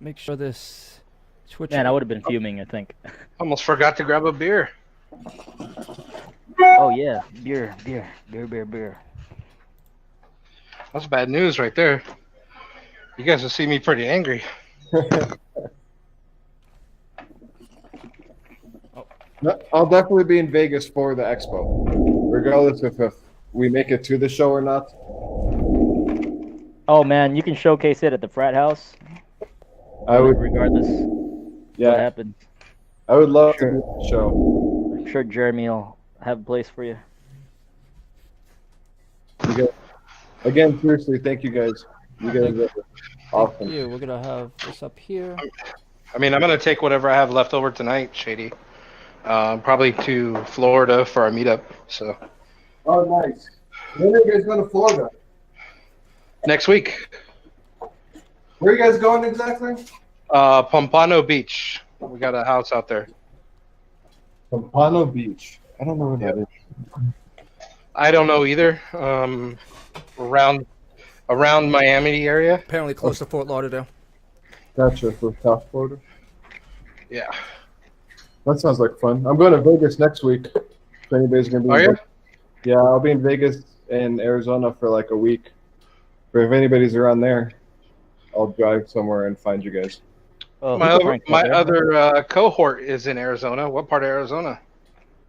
make sure this Twitch. Man, I would have been fuming, I think. Almost forgot to grab a beer. Oh yeah, beer. That's bad news right there. You guys will see me pretty angry. No, I'll definitely be in Vegas for the expo, regardless if we make it to the show or not. Oh man, you can showcase it at the frat house. I would, regardless yeah, what happens. I would love Sure. to do the show. I'm sure Jeremy will have a place for you. You guys, again, seriously, thank you guys. You guys are awesome. Thank you. We're gonna have this up here. I mean, I'm gonna take whatever I have left over tonight, Shady. Probably to Florida for our meetup. So. Oh, nice. When are you guys going to Florida? Next week. Where are you guys going exactly? Pompano Beach. We got a house out there. Pompano Beach. I don't know where that is. I don't know either. Around Miami area. Apparently close to Fort Lauderdale. Gotcha, for South Florida. Yeah. That sounds like fun. I'm going to Vegas next week. If anybody's going to be Are you? Yeah, I'll be in Vegas and Arizona for like a week. But if anybody's around there, I'll drive somewhere and find you guys. Oh, My other cohort is in Arizona. What part of Arizona?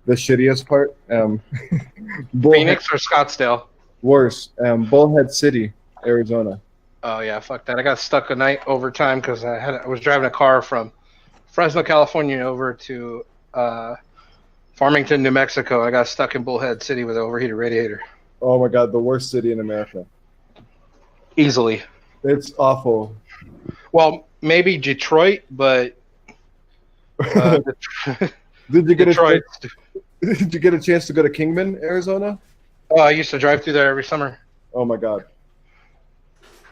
The shittiest part? Phoenix or Scottsdale? Worse. Bullhead City, Arizona. Oh yeah, fuck that. I got stuck a night overtime because I was driving a car from Fresno, California over to Farmington, New Mexico. I got stuck in Bullhead City with an overheated radiator. Oh my god, the worst city in America. Easily. It's awful. Well, maybe Detroit, but Did you get Detroit. Did you get a chance to go to Kingman, Arizona? Oh, I used to drive through there every summer. Oh my god.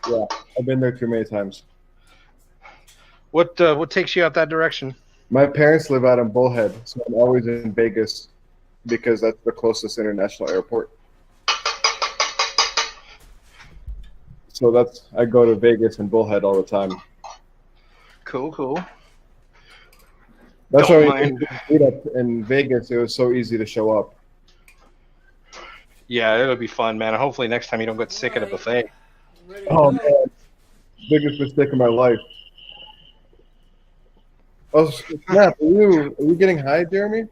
Yeah, I've been there too many times. What takes you out that direction? My parents live out in Bullhead, so I'm always in Vegas because that's the closest international airport. So I go to Vegas and Bullhead all the time. Cool. That's Don't why mind. we meet up in Vegas. It was so easy to show up. Yeah, it'll be fun, man. Hopefully next time you don't get sick at a buffet. Oh man, biggest mistake of my life. Oh snap! Are you getting high, Jeremy?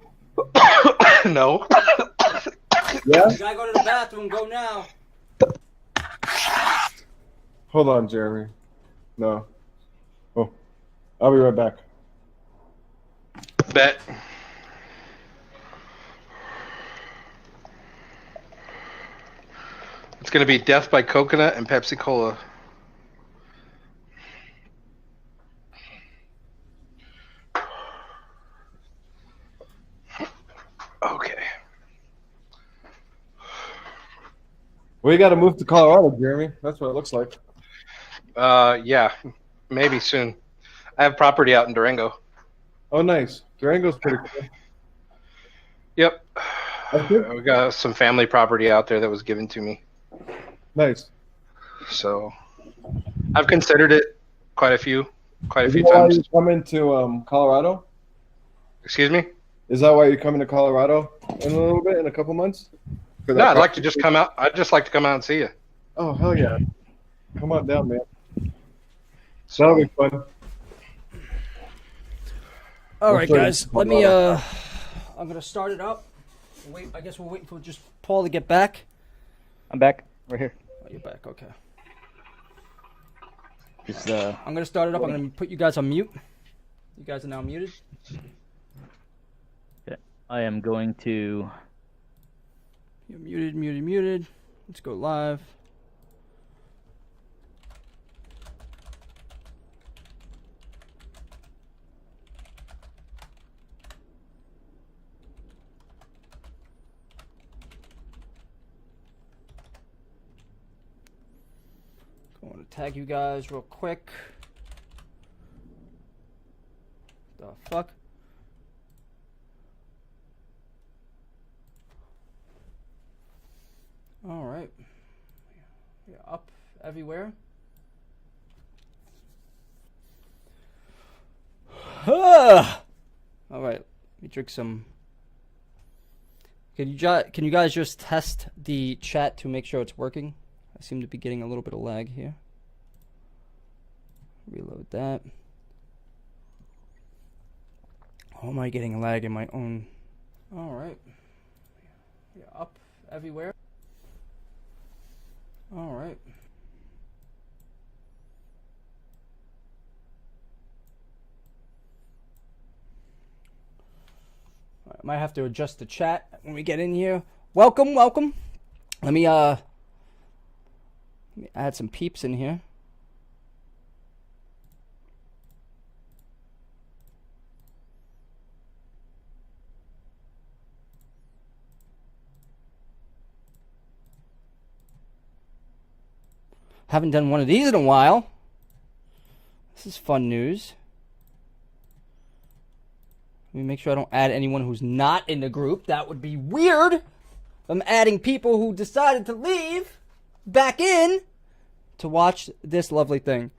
No. Yeah. You gotta go to the bathroom. Go now. Hold on, Jeremy. No. Oh, I'll be right back. Bet. It's going to be Death by Coconut and Pepsi Cola. Okay. We got to move to Colorado, Jeremy. That's what it looks like. Yeah, maybe soon. I have property out in Durango. Oh, nice. Durango's pretty cool. Yep. Okay. We got some family property out there that was given to me. Nice. So I've considered it quite a few Is that why times. you're coming to Colorado? Excuse me? Is that why you're coming to Colorado in a little bit, in a couple months? For that No, I'd like to property? just come out. I'd just like to come out and see you. Oh, hell yeah. Come on down, man. That'll be fun. All right, We'll guys. show Let you me. tomorrow. I'm gonna start it up. Wait. I guess we're waiting for just Paul to get back. I'm back right here. Oh, you're back. Okay. Just I'm gonna start it up. I'm gonna put you guys on mute. You guys are now muted. I am going to. You're muted. Let's go live. I want to tag you guys real quick. The fuck? All right. Yeah, up everywhere. Ugh. All right, let me drink some. Can you guys just test the chat to make sure it's working? I seem to be getting a little bit of lag here. Reload that. Oh, am I getting a lag in my own? All right. Yeah, up everywhere. All right. I might have to adjust the chat when we get in here. Welcome, welcome. Let me add some peeps in here. Haven't done one of these in a while. This is fun news. Let me make sure I don't add anyone who's not in the group. That would be weird. I'm adding people who decided to leave back in to watch this lovely thing.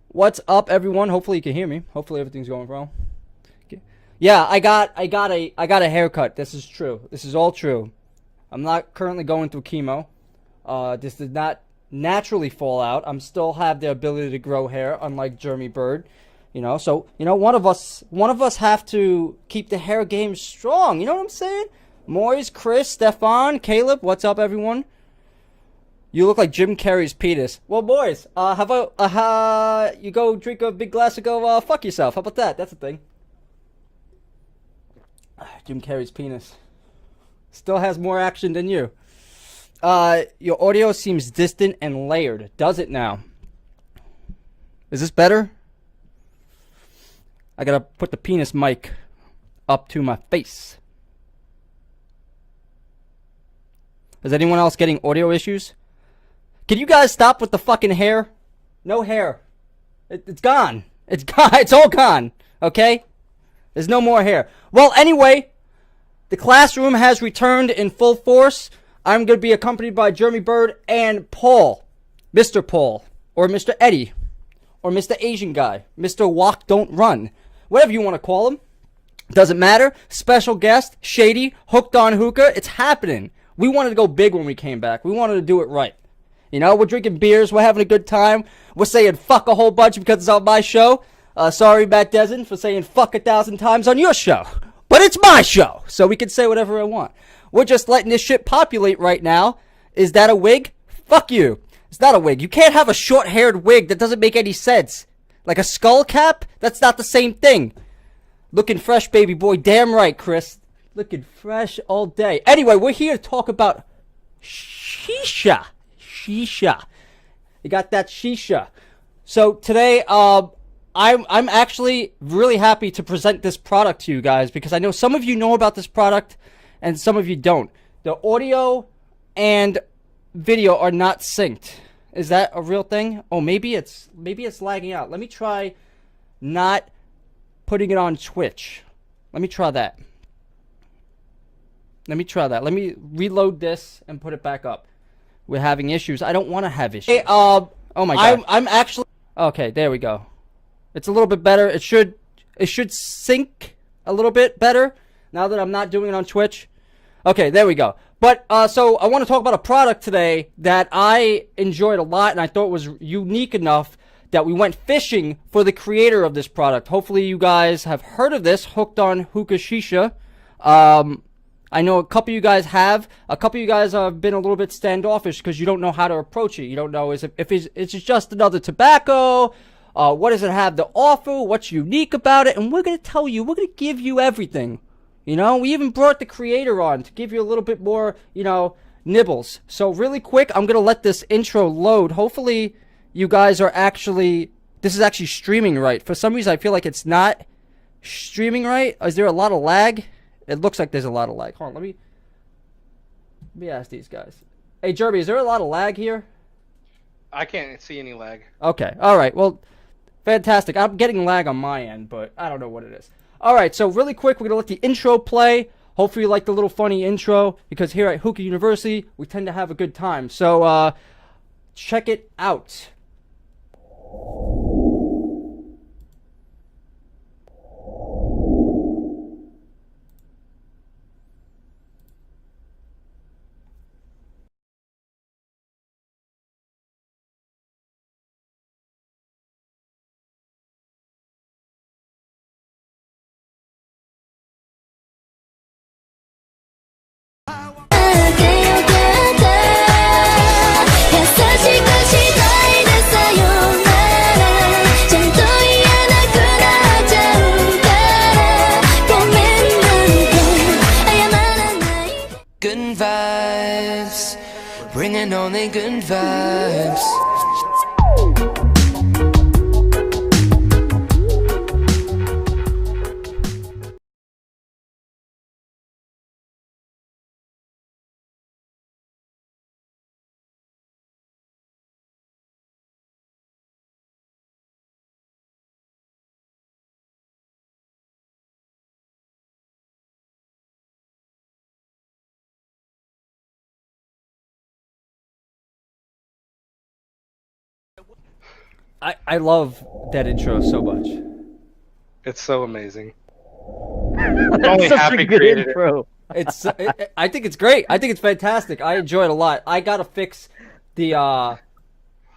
What's up, everyone? Hopefully you can hear me. Hopefully everything's going well. Okay. Yeah, I got a haircut. This is true. This is all true. I'm not currently going through chemo. This did not naturally fall out. I'm still have the ability to grow hair, unlike Jeremy Bird. You know, so one of us have to keep the hair game strong. You know what I'm saying? Moise, Chris, Stefan, Caleb, what's up, everyone? You look like Jim Carrey's penis. Well, boys, how about you go drink a big glass and go fuck yourself? How about that? That's a thing. Jim Carrey's penis still has more action than you. Your audio seems distant and layered. Does it now? Is this better? I gotta put the penis mic up to my face. Is anyone else getting audio issues? Can you guys stop with the fucking hair? No hair. It's gone. It's gone. It's all gone. Okay? There's no more hair. Well, anyway, the classroom has returned in full force. I'm going to be accompanied by Jeremy Bird and Paul. Mr. Paul. Or Mr. Eddie. Or Mr. Asian guy. Mr. Walk Don't Run. Whatever you want to call him. Doesn't matter. Special guest. Shady. Hooked on Hookah. It's happening. We wanted to go big when we came back. We wanted to do it right. You know, we're drinking beers. We're having a good time. We're saying fuck a whole bunch because it's on my show. Sorry, Matt Dezen, for saying fuck 1,000 times on your show. But it's my show, so we can say whatever I want. We're just letting this shit populate right now. Is that a wig? Fuck you. It's not a wig. You can't have a short-haired wig. That doesn't make any sense. Like a skull cap? That's not the same thing. Looking fresh, baby boy. Damn right, Chris. Looking fresh all day. Anyway, we're here to talk about shisha. Shisha. You got that shisha. So today, I'm actually really happy to present this product to you guys because I know some of you know about this product and some of you don't. The audio and video are not synced. Is that a real thing? Oh, maybe it's lagging out. Let me try not putting it on Twitch. Let me try that. Let me reload this and put it back up. We're having issues. I don't want to have issues. Hey, oh my god. I'm actually okay. There we go. It's a little bit better. It should sync a little bit better now that I'm not doing it on Twitch. Okay, there we go. But so I want to talk about a product today that I enjoyed a lot and I thought was unique enough that we went fishing for the creator of this product. Hopefully you guys have heard of this, Hooked on Hookah Shisha. I know a couple of you guys have. A couple of you guys have been a little bit standoffish because you don't know how to approach it. You don't know if it's just another tobacco. What does it have to offer? What's unique about it? And we're going to tell you. We're going to give you everything. You know, we even brought the creator on to give you a little bit more, you know, nibbles. So really quick, I'm going to let this intro load. Hopefully you guys are actually, this is actually streaming right. For some reason, I feel like it's not streaming right. Is there a lot of lag? It looks like there's a lot of lag. Hold on, let me ask these guys. Hey, Jeremy, is there a lot of lag here? I can't see any lag. Okay, all right. Well, fantastic. I'm getting lag on my end, but I don't know what it is. All right, so really quick, we're going to let the intro play. Hopefully you like the little funny intro, because here at Hookah University, we tend to have a good time. So, check it out. only good vibes. I love that intro so much. It's so amazing. That's only such Happy a good created it. intro. I think it's great. I think it's fantastic. I enjoy it a lot. I gotta fix the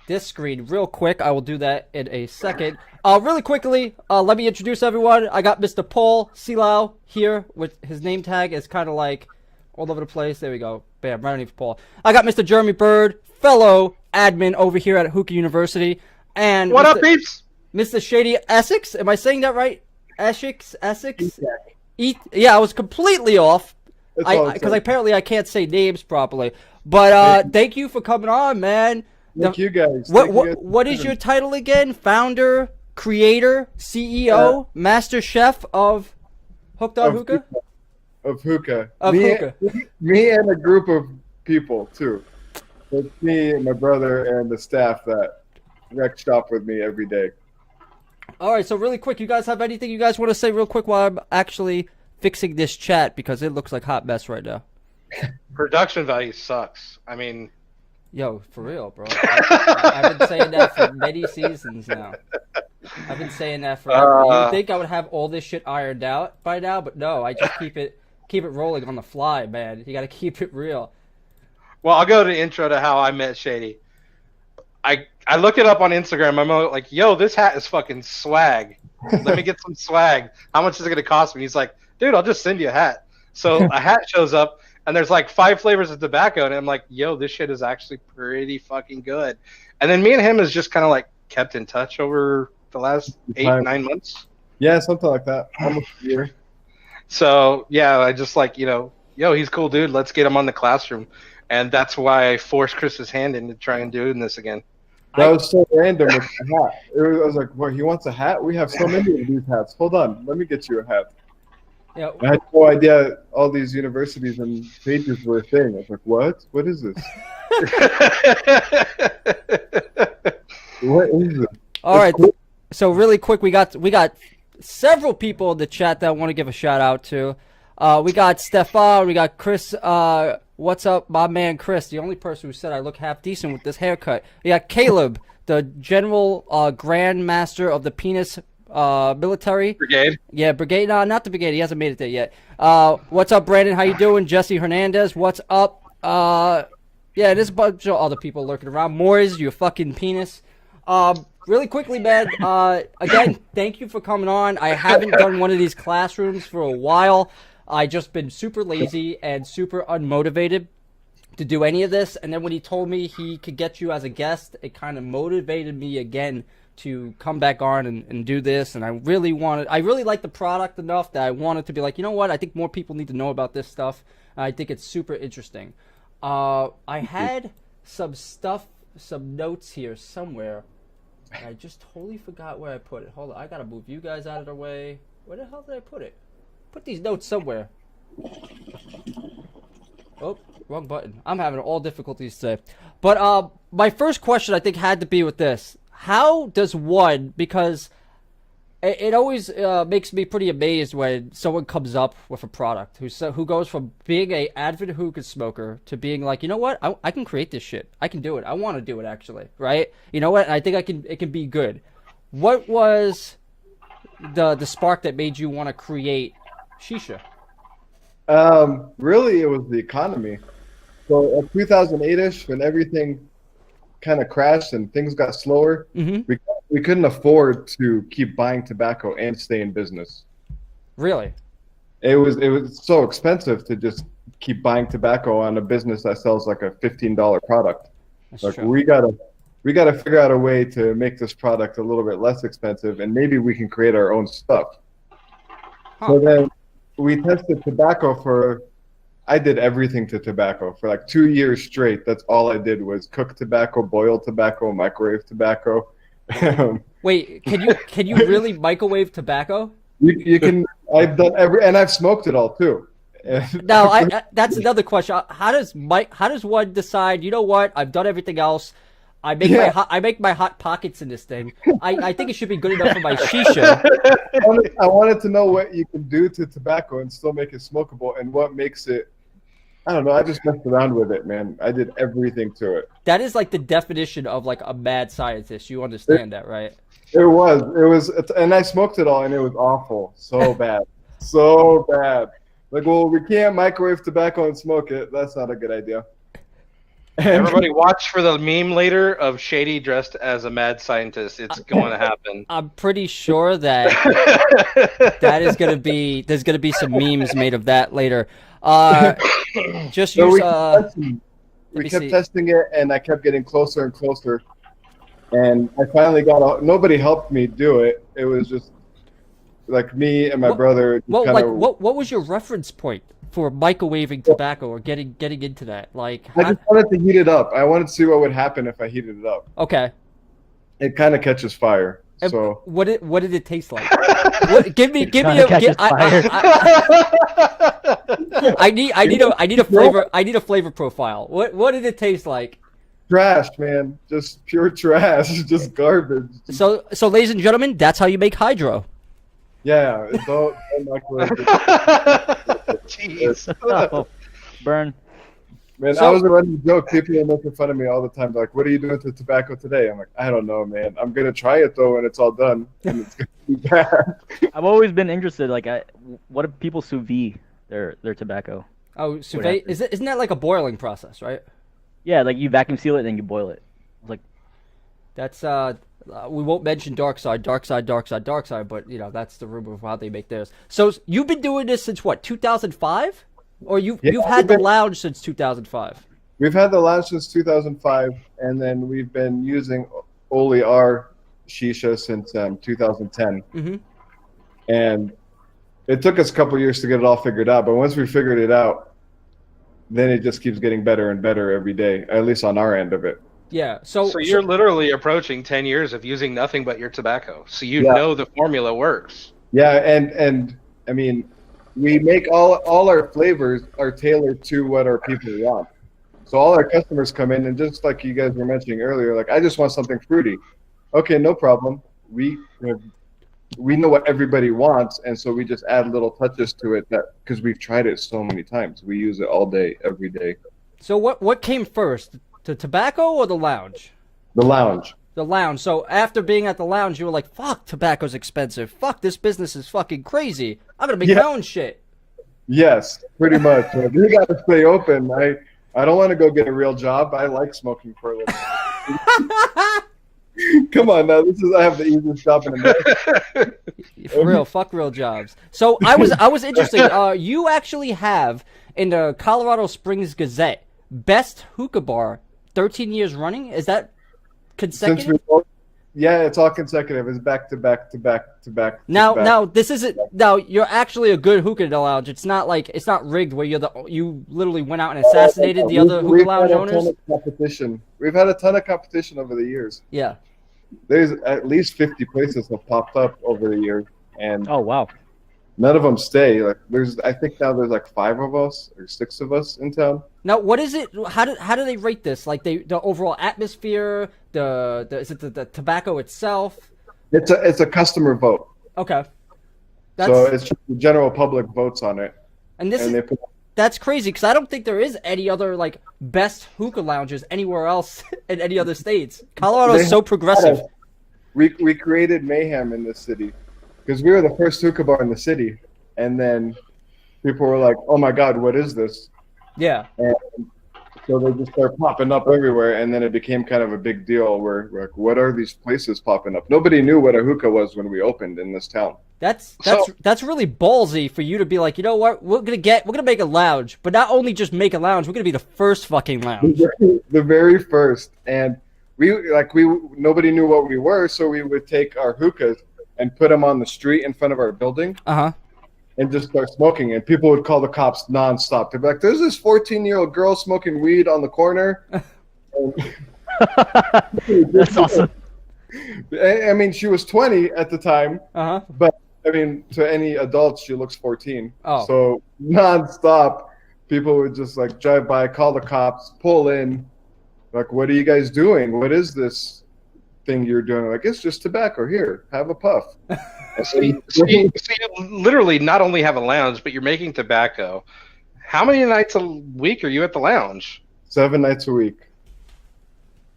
this screen real quick. I will do that in a second. Really quickly, let me introduce everyone. I got Mr. Paul Silau here with his name tag is kind of like all over the place. There we go. Bam, right underneath Paul. I got Mr. Jeremy Bird, fellow admin over here at Hookah University. And What up, peeps? Mr. Shady Essex. Am I saying that right? Essex? Yeah, I was completely off. Because apparently I can't say names properly. But thank you for coming on, man. Thank you guys. What is your title again? Founder, creator, CEO, master chef of Hooked on Hookah? Of Hookah. Of Hookah. Me and a group of people, too. It's me and my brother and the staff that wreck shop with me every day. All right, so really quick, you guys have anything you guys want to say real quick while I'm actually fixing this chat because it looks like a hot mess right now. Production value sucks. I mean, yo, for real, bro. I've been saying that for many seasons now. I've been saying that forever. You'd think I would have all this shit ironed out by now, but no, I just keep it rolling on the fly, man. You got to keep it real. well, I'll go to the intro to how I met Shady. I look it up on Instagram. I'm like, yo, this hat is fucking swag. Let me get some swag. How much is it going to cost me? He's like, dude, I'll just send you a hat. So a hat shows up, and there's like 5 flavors of tobacco, and I'm like, yo, this shit is actually pretty fucking good. And then me and him has just kind of like kept in touch over the last 8-9 months. Yeah, something like that. Almost a year. So, yeah, I just like, yo, he's cool, dude. Let's get him on the classroom. And that's why I forced Chris's hand in to try and doing this again. That was so random with the hat. I was like, well, he wants a hat? We have so many of these hats. Hold on. Let me get you a hat. Yeah. I had no idea all these universities and pages were a thing. I was like, what? What is this? What is this? All right. So really quick, we got several people in the chat that I want to give a shout out to. We got Stefan, we got Chris. What's up, my man Chris? The only person who said I look half decent with this haircut. We got Caleb, the General Grand Master of the Penis Military Brigade. Yeah, Brigade. No, not the Brigade. He hasn't made it there yet. What's up, Brandon? How you doing? Jesse Hernandez. What's up? Yeah, there's a bunch of other people lurking around. Moors, you fucking penis. Really quickly, man. Again, thank you for coming on. I haven't done one of these classrooms for a while. I just been super lazy and super unmotivated to do any of this. And then when he told me he could get you as a guest, it kind of motivated me again to come back on and do this. And I really like the product enough that I wanted to be like, you know what? I think more people need to know about this stuff. I think it's super interesting. I had some notes here somewhere. I just totally forgot where I put it. Hold on, I gotta move you guys out of the way. Where the hell did I put it? Put these notes somewhere. Oh, wrong button. I'm having all difficulties today. But my first question I think had to be with this. How does one, because it always makes me pretty amazed when someone comes up with a product who goes from being a avid hookah smoker to being like, you know what, I can create this shit. I can do it. I want to do it actually, right? You know what? And I think it can be good. What was the spark that made you want to create Shisha? Really, it was the economy. So 2008-ish, when everything kind of crashed and things got slower, we couldn't afford to keep buying tobacco and stay in business. Really? It was so expensive to just keep buying tobacco on a business that sells like a $15 product. That's like true. we gotta figure out a way to make this product a little bit less expensive, and maybe we can create our own stuff. Huh. So then we tested tobacco for I did everything to tobacco for like 2 years straight. That's all I did was cook tobacco, boil tobacco, microwave tobacco. Wait, can you really microwave tobacco? You can. I've done and I've smoked it all too. Now, that's another question. How does one decide? You know what? I've done everything else. I make my hot pockets in this thing. I think it should be good enough for my shisha. I wanted to know what you can do to tobacco and still make it smokable, and what makes it. I don't know. I just messed around with it, man. I did everything to it. That is like the definition of like a mad scientist. You understand that, right? It was, and I smoked it all, and it was awful. So bad, so bad. Like, well, we can't microwave tobacco and smoke it. That's not a good idea. Everybody watch for the meme later of Shady dressed as a mad scientist. It's going to happen. I'm pretty sure that that is gonna be. There's gonna be some memes made of that later. Just So use. we kept testing it, and I kept getting closer and closer. And I finally nobody helped me do it. It was just like me and my brother. What was your reference point for microwaving tobacco or getting into that? Like, I just wanted to heat it up. I wanted to see what would happen if I heated it up. Okay. It kind of catches fire. And so what did it taste like? give me I need a flavor profile. What did it taste like? Trash, man. Just pure trash. Just garbage. So ladies and gentlemen, that's how you make hydro. Yeah, don't microwave it. Jeez. Oh, burn. Man, I was a running joke. People are making fun of me all the time. They're like, what are you doing to tobacco today? I'm like, I don't know, man. I'm going to try it, though, when it's all done. And it's going to be bad. I've always been interested. Like, what do people sous vide their tobacco? Oh, sous vide? Isn't that like a boiling process, right? Yeah, like you vacuum seal it and then you boil it. Like, that's we won't mention dark side, but you know that's the rumor of how they make theirs. So you've been doing this since what, 2005, or you've had the lounge since 2005? We've had the lounge since 2005, and then we've been using only our shisha since 2010. Mm-hmm. And it took us a couple years to get it all figured out, but once we figured it out, then it just keeps getting better and better every day, at least on our end of it. Yeah. So you're literally approaching 10 years of using nothing but your tobacco. So you know the formula works. Yeah, and I mean, we make all our flavors are tailored to what our people want. So all our customers come in, and just like you guys were mentioning earlier, like, I just want something fruity. Okay, no problem. We know what everybody wants, and so we just add little touches to it because we've tried it so many times. We use it all day, every day. So what came first, the tobacco or the lounge? The lounge. The lounge. So after being at the lounge, you were like, fuck, tobacco's expensive. Fuck, this business is fucking crazy. I'm going to make my own shit. Yes, pretty much. We got to stay open. I don't want to go get a real job. I like smoking for a living. Come on now, I have the easiest job in America. For real, fuck real jobs. So I was interested. You actually have in the Colorado Springs Gazette best hookah bar 13 years running. Is that consecutive? Yeah, it's all consecutive. It's back to back to back to back. Now this isn't. Now you're actually a good hookah lounge. It's not rigged where you literally went out and assassinated the other hookah lounge owners. We've had a ton of competition over the years. Yeah. There's at least 50 places have popped up over the years, and oh wow, none of them stay. Like I think now there's like 5 of us or 6 of us in town. Now, what is it? How do they rate this? Like the overall atmosphere, the tobacco itself? It's a customer vote. Okay. So it's just the general public votes on it. And that's crazy because I don't think there is any other like best hookah lounges anywhere else in any other states. Colorado is so progressive. We created mayhem in this city because we were the first hookah bar in the city, and then people were like, "Oh my God, what is this?" Yeah. And so they just started popping up everywhere, and then it became kind of a big deal where we're like, what are these places popping up? Nobody knew what a hookah was when we opened in this town. That's really ballsy for you to be like, you know what, we're gonna make a lounge, but not only just make a lounge, we're gonna be the first fucking lounge. The very first. And nobody knew what we were, so we would take our hookahs and put them on the street in front of our building. Uh-huh. and just start smoking. And people would call the cops nonstop. They'd be like, "There's this 14-year-old girl smoking weed on the corner." That's awesome. I mean, she was 20 at the time, Uh-huh. but I mean, to any adult, she looks 14. Oh. So nonstop, people would just like drive by, call the cops, pull in, like, "What are you guys doing? What is this thing you're doing?" Like, "It's just tobacco. Here, have a puff." So you literally not only have a lounge, but you're making tobacco. How many nights a week are you at the lounge? 7 nights a week.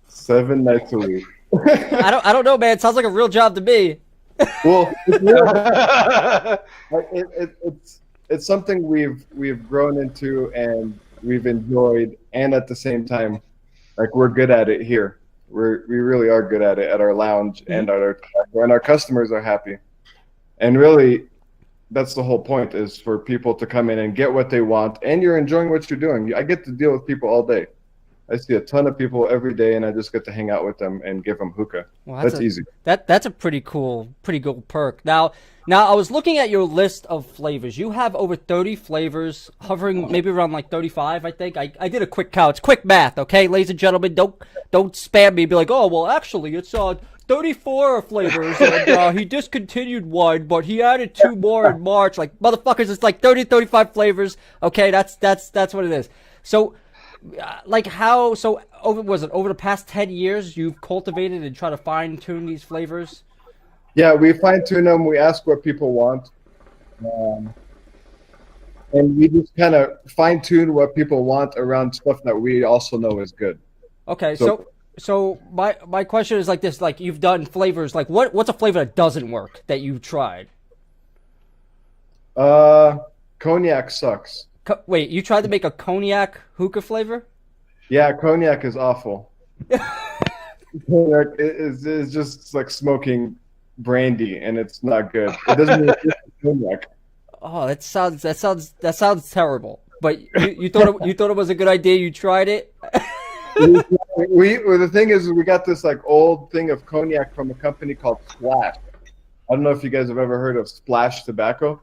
7 nights a week. I don't know, man. It sounds like a real job to me. Well, it's something we've grown into and we've enjoyed, and at the same time, like, we're good at it here. We really are good at it at our lounge, and our customers are happy. And really, that's the whole point, is for people to come in and get what they want, and you're enjoying what you're doing. I get to deal with people all day. I see a ton of people every day, and I just get to hang out with them and give them hookah. Well, that's easy. That's a pretty cool perk. Now I was looking at your list of flavors. You have over 30 flavors, hovering maybe around like 35, I think. I did a quick count. It's quick math, okay, ladies and gentlemen. Don't spam me and be like, "Oh, well, actually, it's 34 flavors, and he discontinued one, but he added 2 more in March." Like, motherfuckers, it's like 30, 35 flavors. Okay, that's what it is. So, over the past 10 years you've cultivated and try to fine tune these flavors? Yeah, we fine tune them. We ask what people want, and we just kind of fine tune what people want around stuff that we also know is good. Okay, so my question is like this: like, you've done flavors. Like, what's a flavor that doesn't work that you've tried? Cognac sucks. Wait, you tried to make a cognac hookah flavor? Yeah, cognac is awful. Cognac is just like smoking brandy, and it's not good. It doesn't even taste like cognac. Oh, that sounds terrible. But you thought it was a good idea. You tried it. The thing is, we got this like old thing of cognac from a company called Splash. I don't know if you guys have ever heard of Splash Tobacco.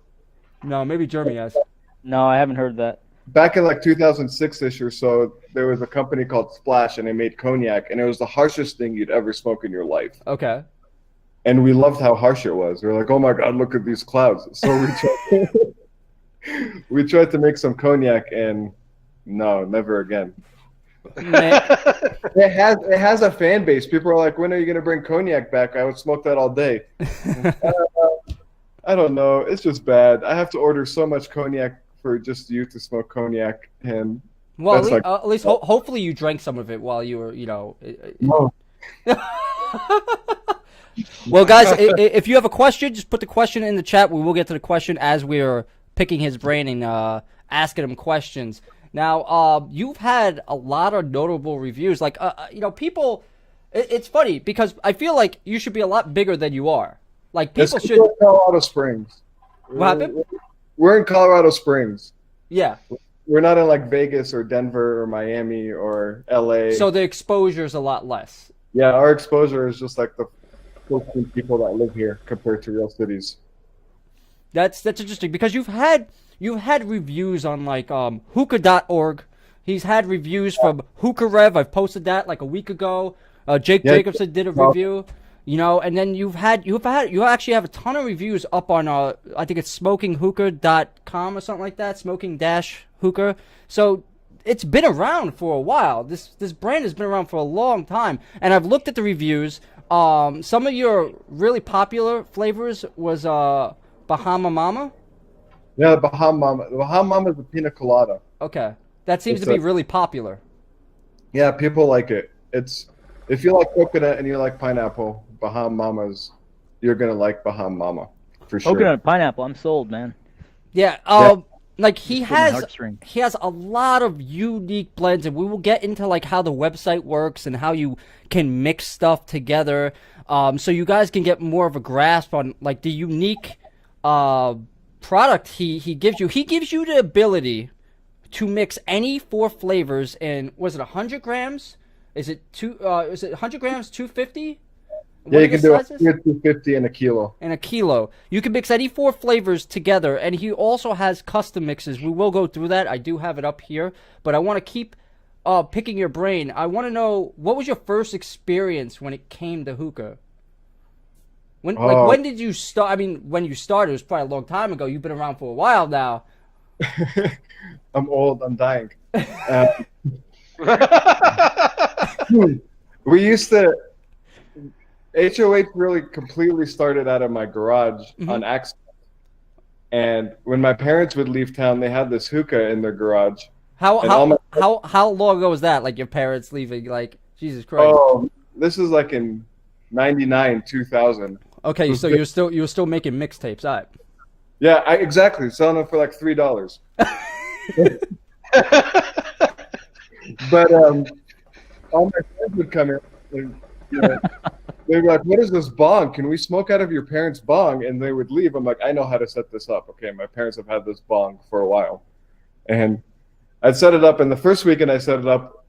No, maybe Jeremy has. No, I haven't heard that. Back in like 2006-ish or so, there was a company called Splash, and they made cognac, and it was the harshest thing you'd ever smoke in your life. Okay. And we loved how harsh it was. We were like, "Oh my God, look at these clouds." So we tried to make some cognac, and no, never again. It has a fan base. People are like, "When are you going to bring cognac back? I would smoke that all day." I don't know. It's just bad. I have to order so much cognac for just you to smoke cognac, and well, at least hopefully you drank some of it while you were, No. Well, guys, if you have a question, just put the question in the chat. We will get to the question as we're picking his brain and asking him questions. Now, you've had a lot of notable reviews. Like, people. It's funny because I feel like you should be a lot bigger than you are. Like, people should. We're in Colorado Springs. What happened? We're in Colorado Springs. Yeah. We're not in like Vegas or Denver or Miami or LA. So the exposure is a lot less. Yeah, our exposure is just like the 14 people that live here compared to real cities. That's interesting because you've had reviews on like hookah.org. He's had reviews from Hookah Rev. I've posted that like a week ago. Jake Jacobson did a review. And then you actually have a ton of reviews up on I think it's smokinghookah.com or something like that, smoking-hookah. So it's been around for a while. This brand has been around for a long time, and I've looked at the reviews. Some of your really popular flavors was Bahama Mama. Yeah, the Bahama Mama. The Bahama Mama is a pina colada. Okay, that seems to be really popular. Yeah, people like it. If you like coconut and you like pineapple, Bahama Mamas, you're gonna like Bahama Mama for sure. Coconut, pineapple, I'm sold, man. Yeah. Like he has heartstrings. a lot of unique blends, and we will get into like how the website works and how you can mix stuff together, so you guys can get more of a grasp on like the unique product he gives you. He gives you the ability to mix any 4 flavors in. Was it 100 grams? Is it 100 grams? 250? Yeah, What you are can the do sizes? 250 and a kilo. And a kilo. You can mix any 4 flavors together, and he also has custom mixes. We will go through that. I do have it up here, but I want to keep picking your brain. I want to know, what was your first experience when it came to hookah? When did you start? I mean, when you started, it was probably a long time ago. You've been around for a while now. I'm old. I'm dying. We used to. HOH really completely started out of my garage on accident. And when my parents would leave town, they had this hookah in their garage. How long ago was that? Like your parents leaving? Like Jesus Christ. Oh, this is like in '99, 2000. Okay, so you were still making mixtapes, all right? Yeah, exactly. Selling them for like $3. But all my friends would come in. And, they'd be like, "What is this bong? Can we smoke out of your parents' bong?" And they would leave. I'm like, "I know how to set this up." Okay, my parents have had this bong for a while, and I'd set it up. And the first weekend I set it up,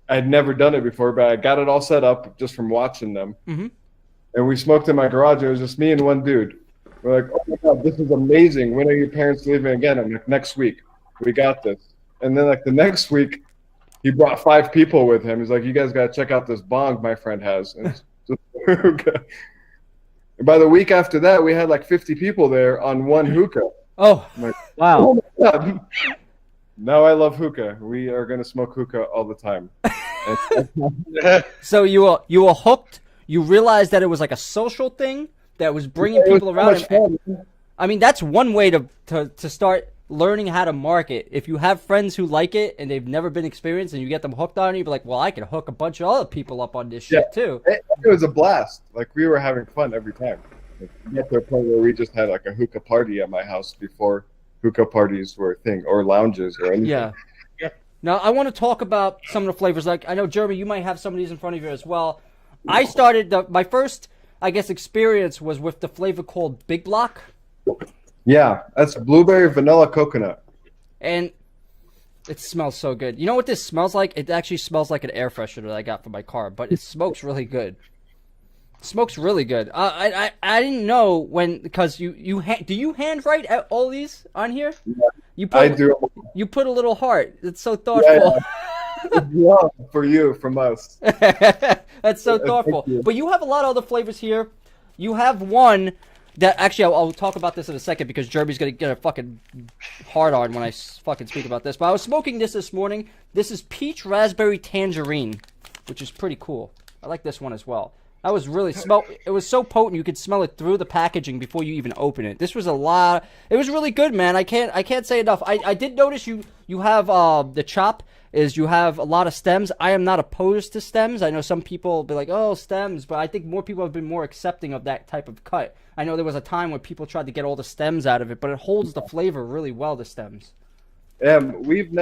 I'd never done it before, but I got it all set up just from watching them. Mm-hmm. And we smoked in my garage. It was just me and one dude. We're like, "Oh my God, this is amazing. When are your parents leaving again?" I'm like, "Next week. We got this." And then like the next week, he brought 5 people with him. He's like, "You guys got to check out this bong my friend has." And it's just hookah. And by the week after that, we had like 50 people there on one hookah. Oh, I'm like, Wow. "Oh my God." Now I love hookah. We are going to smoke hookah all the time. so you were hooked. You realized that it was like a social thing that was bringing It was people so around. much fun. I mean, that's one way to start learning how to market. If you have friends who like it and they've never been experienced and you get them hooked on it, you'd be like, well, I can hook a bunch of other people up on this shit too. It was a blast. Like we were having fun every time. Like, we got to a point where we just had like a hookah party at my house before hookah parties were a thing, or lounges or anything. Yeah. Now, I want to talk about some of the flavors. Like, I know, Jeremy, you might have some of these in front of you as well. I started, my first, I guess, experience was with the flavor called Big Block. Yeah, that's blueberry vanilla coconut. And it smells so good. You know what this smells like? It actually smells like an air freshener that I got for my car, but it smokes really good. It smokes really good. I didn't know because do you handwrite all these on here? Yeah, I do. You put a little heart. It's so thoughtful. Yeah, for you, from us. That's so thoughtful. Thank you. But you have a lot of other flavors here. You have one that actually I'll talk about this in a second because Jeremy's gonna get a fucking hard on when I fucking speak about this. But I was smoking this morning. This is peach raspberry tangerine, which is pretty cool. I like this one as well. That was really it was so potent you could smell it through the packaging before you even open it. This was it was really good, man. I can't say enough. I did notice you have the chop is you have a lot of stems. I am not opposed to stems. I know some people will be like, oh, stems, but I think more people have been more accepting of that type of cut. I know there was a time when people tried to get all the stems out of it, but it holds the flavor really well, the stems. We've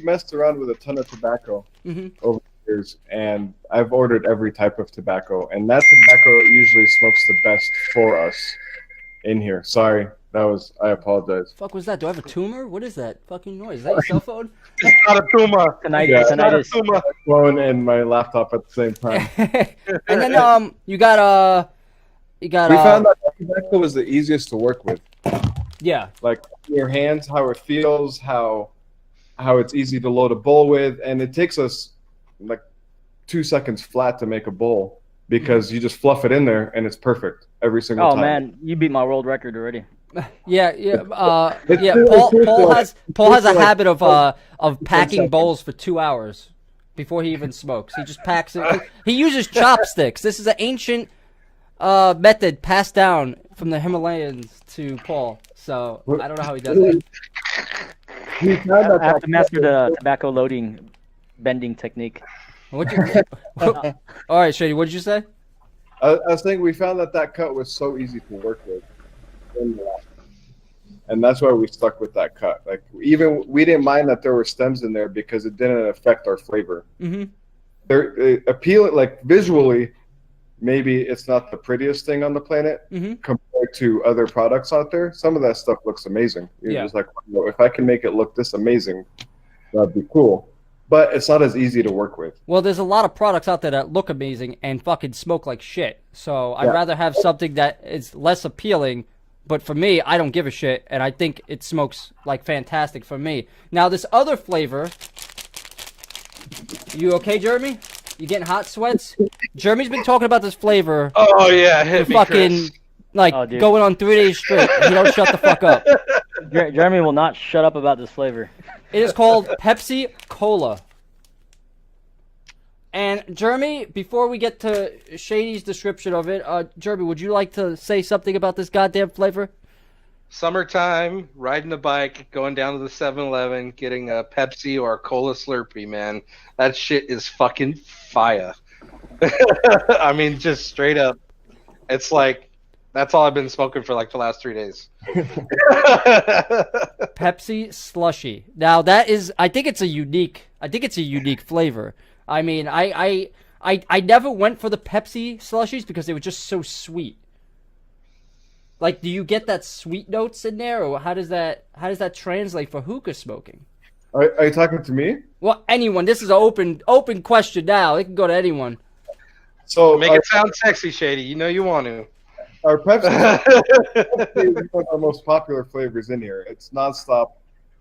messed around with a ton of tobacco over the years, and I've ordered every type of tobacco, and that tobacco usually smokes the best for us in here. Sorry, I apologize. Fuck was that? Do I have a tumor? What is that fucking noise? Is that your cell phone? It's not a tumor. Tinnitus. Not a tumor. My phone and my laptop at the same time. And then we found that tobacco was the easiest to work with. Yeah. Like your hands, how it feels, how it's easy to load a bowl with, and it takes us like 2 seconds flat to make a bowl because you just fluff it in there and it's perfect every single time. Oh man, you beat my world record already. Yeah. Paul has a habit of packing bowls for 2 hours before he even smokes. He just packs it. He uses chopsticks. This is an ancient method passed down from the Himalayas to Paul. So I don't know how he does it. I have to master the tobacco loading bending technique. All right, Shady, what did you say? I was saying we found that cut was so easy to work with. And that's why we stuck with that cut. Like we didn't mind that there were stems in there because it didn't affect our flavor. Mm-hmm. They're appealing, like visually, maybe it's not the prettiest thing on the planet compared to other products out there. Some of that stuff looks amazing. You're just like, well, if I can make it look this amazing, that'd be cool. but it's not as easy to work with. Well, there's a lot of products out there that look amazing and fucking smoke like shit. So I'd rather have something that is less appealing, but for me, I don't give a shit, and I think it smokes like fantastic for me. Now, this other flavor, you okay, Jeremy? You getting hot sweats? Jeremy's been talking about this flavor. Oh yeah, hit for me, fucking Chris. like going on 3 days straight. He don't shut the fuck up. Jeremy will not shut up about this flavor. It is called Pepsi Cola. And Jeremy, before we get to Shady's description of it, Jeremy, would you like to say something about this goddamn flavor? Summertime, riding a bike, going down to the 7-Eleven, getting a Pepsi or a Cola Slurpee, man. That shit is fucking fire. I mean, just straight up. It's like, that's all I've been smoking for like the last 3 days. Pepsi slushy. Now that is, I think it's a unique flavor. I mean, I never went for the Pepsi slushies because they were just so sweet. Like, do you get that sweet notes in there, or how does that translate for hookah smoking? Are you talking to me? Well, anyone. This is an open question now. It can go to anyone. So make it sound sexy, Shady. You know you want to. Our Pepsi is one of our most popular flavors in here. It's nonstop.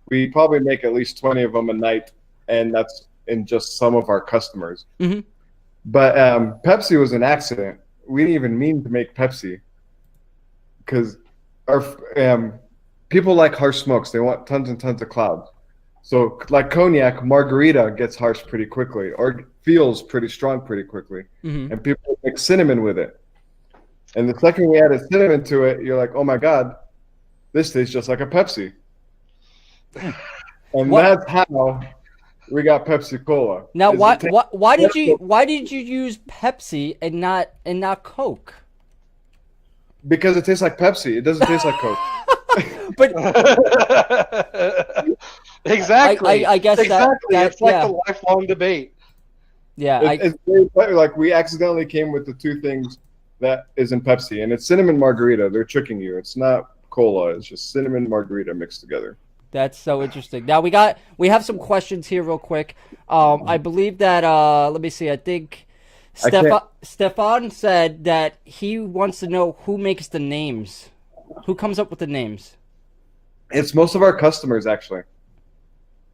We probably make at least 20 of them a night, and that's in just some of our customers. Mm-hmm. But Pepsi was an accident. We didn't even mean to make Pepsi because our people like harsh smokes. They want tons and tons of clouds. So like cognac, margarita gets harsh pretty quickly or feels pretty strong pretty quickly. Mm-hmm. And people mix cinnamon with it. And the second we added cinnamon to it, you're like, oh my God, this tastes just like a Pepsi. And that's how we got Pepsi Cola. Now, why did you use Pepsi and not Coke? Because it tastes like Pepsi. It doesn't taste like Coke. But exactly. I guess exactly. It's like yeah. the lifelong debate. Yeah, it's very funny. Like we accidentally came with the two things that isn't Pepsi, and it's cinnamon margarita. They're tricking you. It's not cola. It's just cinnamon margarita mixed together. That's so interesting. Now we have some questions here real quick. I believe that let me see. I think Stefan said that he wants to know who makes the names. Who comes up with the names? It's most of our customers, actually.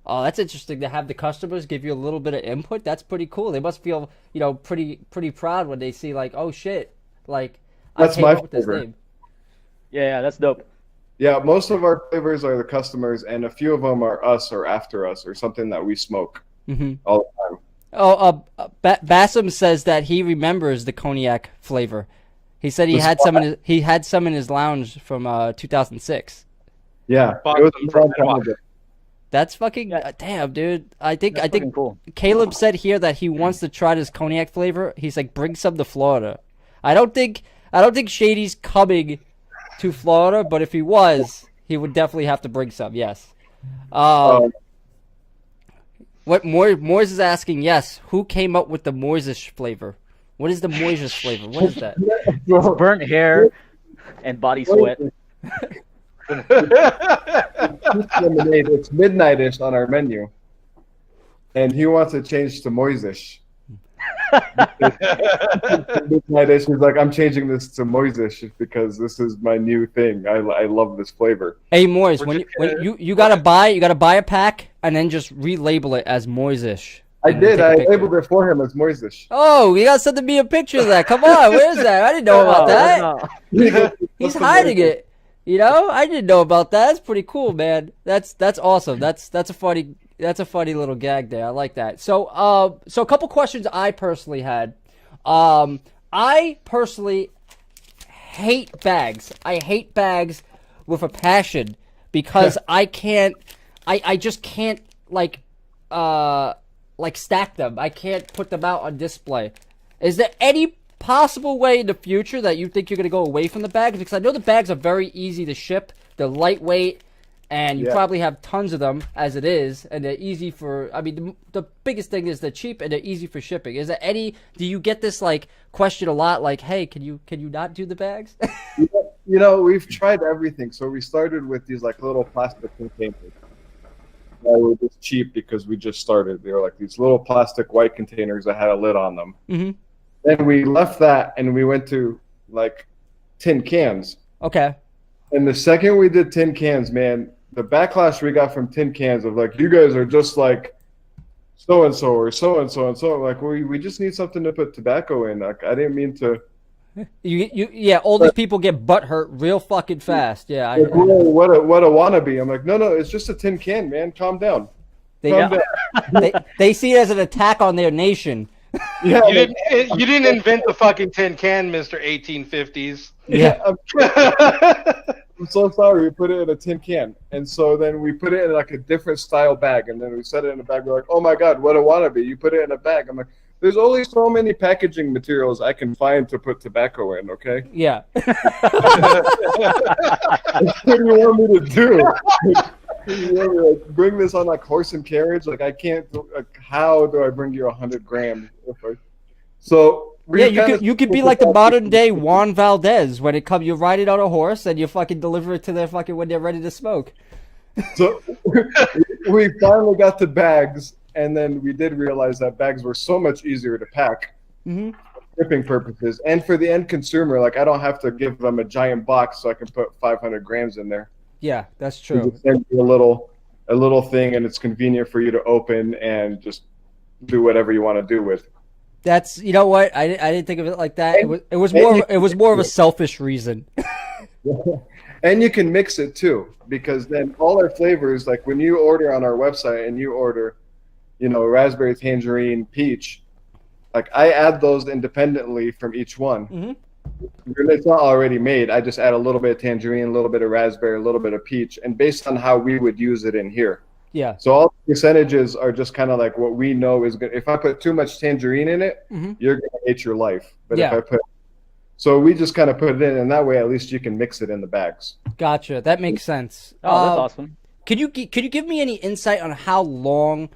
Oh, that's interesting to have the customers give you a little bit of input. That's pretty cool. They must feel, pretty proud when they see like, oh shit, like that's I came my up with this flavor. name. Yeah, that's dope. Yeah, most of our flavors are the customers, and a few of them are us or after us or something that we smoke all the time. Oh, Bassam says that he remembers the cognac flavor. He said he had some in his lounge from 2006. Yeah, it was a long time ago. That's fucking damn, dude. I think cool. Caleb said here that he wants to try this cognac flavor. He's like, bring some to Florida. I don't think Shady's coming to Florida, but if he was, he would definitely have to bring some. Yes. What Moise is asking? Yes. Who came up with the Moisish flavor? What is the Moisish flavor? What is that? It's burnt hair and body sweat. Lemonade. It's midnightish on our menu, and he wants to change to Moisish. Midnightish. He's like, I'm changing this to Moisish because this is my new thing. I love this flavor. Hey Moise, when you gotta buy a pack and then just relabel it as Moisish. I did. I labeled it for him as Moisish. Oh, you gotta send me a picture of that. Come on, where's that? I didn't know about that. He's hiding it. I didn't know about that. That's pretty cool, man. That's awesome. That's a funny little gag there. I like that. So a couple questions I personally had. I personally hate bags. I hate bags with a passion because I just can't stack them. I can't put them out on display. Is there any possible way in the future that you think you're going to go away from the bags? Because I know the bags are very easy to ship. They're lightweight, and you probably have tons of them as it is, and they're easy for, the biggest thing is they're cheap and they're easy for shipping. Is there do you get this question a lot, like, hey, can you not do the bags? We've tried everything. So we started with these little plastic containers. that were just cheap because we just started. They were like these little plastic white containers that had a lid on them. Mm-hmm. Then we left that and we went to like tin cans. Okay. And the second we did tin cans, man, the backlash we got from tin cans of like, you guys are just like so and so or so and so and so. Like we just need something to put tobacco in. Like I didn't mean to. Yeah, all these people get butt hurt real fucking fast. Yeah. Like, whoa, what a wannabe. I'm like, no, it's just a tin can, man. Calm down. Calm down. They see it as an attack on their nation. Yeah, You didn't invent the fucking tin can, Mr. 1850s. Yeah. I'm so sorry. We put it in a tin can. And so then we put it in like a different style bag. And then we set it in a bag. We're like, oh my God, what a wannabe. You put it in a bag. I'm like, there's only so many packaging materials I can find to put tobacco in, okay? Yeah. What do you want me to do? You want me to, like, bring this on like horse and carriage? Like I can't. Like, how do I bring you 100 grams? So you could be like the modern day Juan Valdez when it comes. You ride it on a horse and you fucking deliver it to their fucking when they're ready to smoke. So we finally got the bags. And then we did realize that bags were so much easier to pack for shipping purposes. And for the end consumer, like I don't have to give them a giant box so I can put 500 grams in there. Yeah, that's We true. just send you a little thing, and it's convenient for you to open and just do whatever you want to do with. That's, you know what? I didn't think of it like that. It was more of a selfish reason. And you can mix it too, because then all our flavors, like when you order on our website and you order, you know, raspberry, tangerine, peach, like I add those independently from each one. Mm-hmm. It's not already made. I just add a little bit of tangerine, a little bit of raspberry, a little bit of peach, and based on how we would use it in here. Yeah. So all the percentages are just kind of like what we know is good. If I put too much tangerine in it, you're gonna hate your life. But if I put, so we just kind of put it in, and that way at least you can mix it in the bags. Gotcha. That makes sense. Oh, that's awesome. Could you give me any insight on how long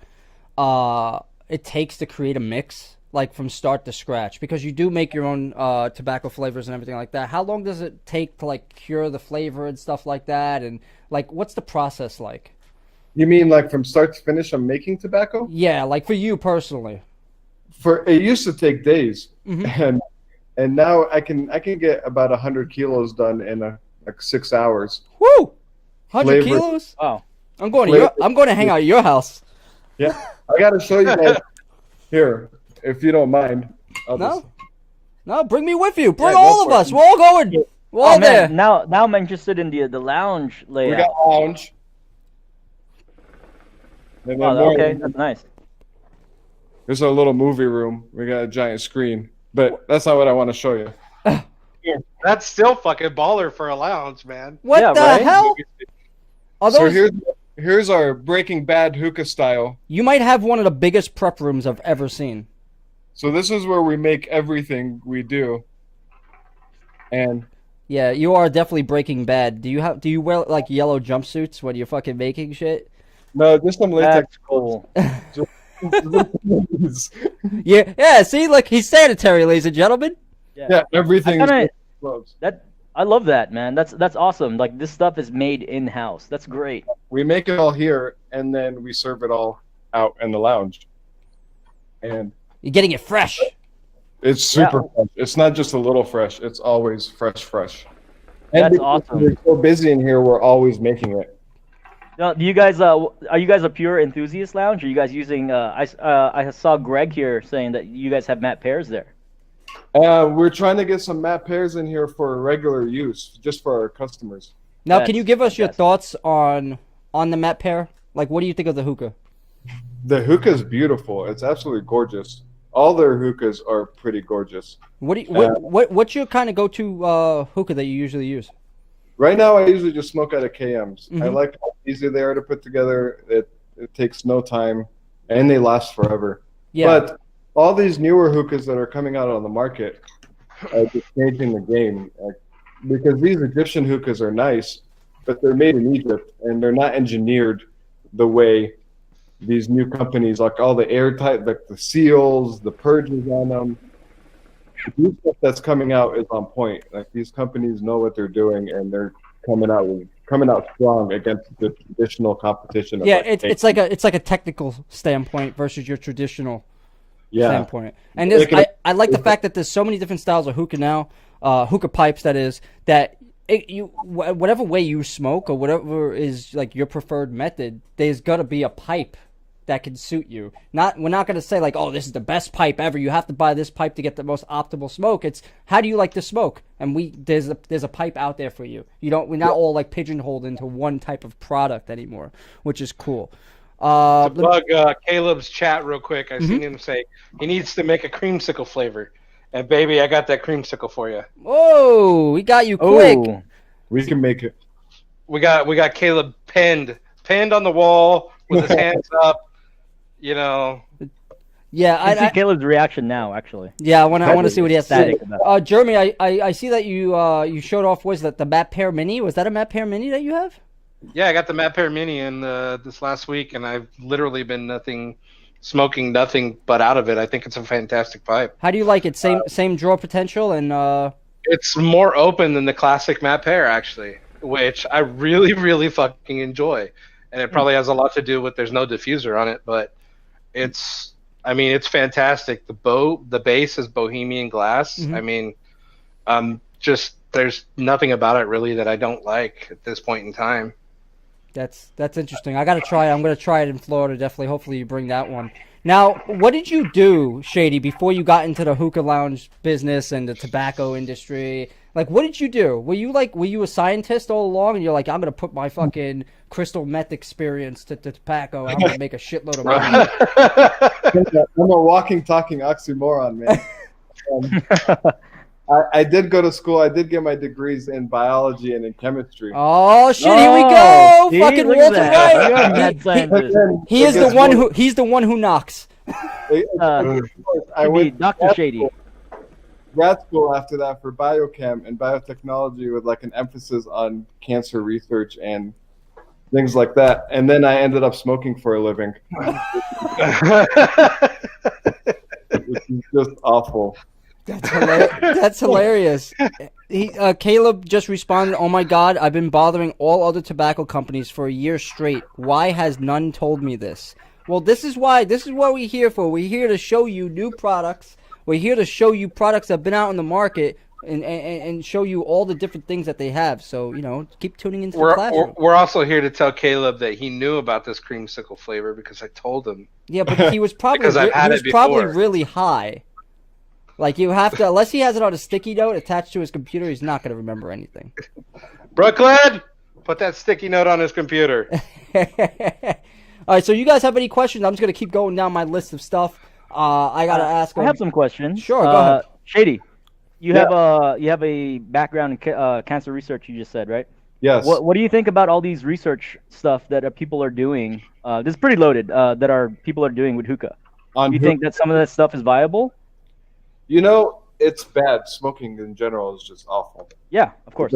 it takes to create a mix, like from start to scratch? Because you do make your own tobacco flavors and everything like that. How long does it take to like cure the flavor and stuff like that? And like, what's the process like? You mean like from start to finish on making tobacco? Yeah, like for you personally. For it used to take days, and now I can get about 100 kilos done in like 6 hours. Woo! 100 kilos? Wow. I'm going to hang out at your house. Yeah, I got to show you guys here, if you don't mind. No, bring me with you. Bring all of us. We're all going. We're all there. Now I'm interested in the lounge layout. We got lounge. And then okay, that's nice. There's a little movie room. We got a giant screen, but that's not what I want to show you. That's still fucking baller for a lounge, man. What the hell? So here's our Breaking Bad hookah style. You might have one of the biggest prep rooms I've ever seen. So this is where we make everything we do. And yeah, you are definitely Breaking Bad. Do you wear like yellow jumpsuits when you're fucking making shit? No, just some latex. That's cool. Yeah. See, look, he's sanitary, ladies and gentlemen. Yeah, everything. I love that, man. That's awesome. Like this stuff is made in house. That's great. We make it all here, and then we serve it all out in the lounge. And you're getting it fresh. It's super fresh. It's not just a little fresh. It's always fresh. And that's awesome. We're so busy in here. We're always making it. Now, do you guys are you guys a pure enthusiast lounge? Are you guys using? I saw Greg here saying that you guys have Matt Pears there. We're trying to get some Matt Pears in here for regular use, just for our customers. Now, can you give us your thoughts on the Matt Pear? Like, what do you think of the hookah? The hookah is beautiful. It's absolutely gorgeous. All their hookahs are pretty gorgeous. What's your kind of go-to hookah that you usually use? Right now, I usually just smoke out of KMs. I like how easy they are to put together. It takes no time, and they last forever. Yeah. But all these newer hookahs that are coming out on the market are just changing the game. Because these Egyptian hookahs are nice, but they're made in Egypt, and they're not engineered the way these new companies, like all the airtight, like the seals, the purges on them. The new stuff that's coming out is on point. Like these companies know what they're doing, and they're coming out strong against the traditional competition. Of Yeah, like, it's like a technical standpoint versus your traditional yeah. standpoint. And I like the fact that there's so many different styles of hookah now, hookah pipes that is, that whatever way you smoke or whatever is like your preferred method, there's got to be a pipe that can suit you. We're not going to say like, oh, this is the best pipe ever. You have to buy this pipe to get the most optimal smoke. It's how do you like to smoke? And there's a pipe out there for you. We're not all like pigeonholed into one type of product anymore, which is cool. To plug Caleb's chat real quick, I seen him say he needs to make a creamsicle flavor. And baby, I got that creamsicle for you. Oh, we got you quick. Oh, We can make it. We got Caleb pinned on the wall with his hands up. You know. Yeah, I see Caleb's reaction now. Actually. Yeah, I want to see what he has to say. Ecstatic. Jeremy, I see that you showed off. Was that the Matt Pear Mini? Was that a Matt Pear Mini that you have? Yeah, I got the Matt Pear Mini in this last week, and I've literally been smoking nothing but out of it. I think it's a fantastic pipe. How do you like it? Same draw potential and. It's more open than the classic Matt Pear, actually, which I really, really fucking enjoy. And it probably has a lot to do with there's no diffuser on it, but it's fantastic. The base is Bohemian glass. Mm-hmm. I mean, there's nothing about it really that I don't like at this point in time. That's interesting. I got to try it. I'm going to try it in Florida, definitely. Hopefully you bring that one. Now, what did you do, Shady, before you got into the hookah lounge business and the tobacco industry? Like, what did you do? Were you a scientist all along, and you're like, I'm going to put my fucking crystal meth experience to tobacco, and I'm going to make a shitload of money? I'm a walking, talking oxymoron, man. I did go to school. I did get my degrees in biology and in chemistry. Oh shit! Here we go. See, fucking look Walter at that. White. You're a mad scientist. He's the one who knocks. I went Dr. Shady. Grad school after that for biochem and biotechnology with like an emphasis on cancer research and things like that. And then I ended up smoking for a living, which is just awful. That's hilarious. Caleb just responded, "Oh my God, I've been bothering all other tobacco companies for a year straight. Why has none told me this?" Well, this is what we're here for. We're here to show you new products. We're here to show you products that have been out in the market and show you all the different things that they have. So, keep tuning into the classroom. We're also here to tell Caleb that he knew about this creamsicle flavor because I told him. Yeah, but he was probably really high. Like, you have to, unless he has it on a sticky note attached to his computer, he's not going to remember anything. Brooklyn, put that sticky note on his computer. All right, so you guys have any questions? I'm just going to keep going down my list of stuff. I got to ask. I have some questions. Sure, go ahead. Shady, you have a background in cancer research, you just said, right? Yes. What do you think about all these research stuff that people are doing? This is pretty loaded, people are doing with hookah. Do you think that some of that stuff is viable? It's bad. Smoking in general is just awful. Yeah, of course.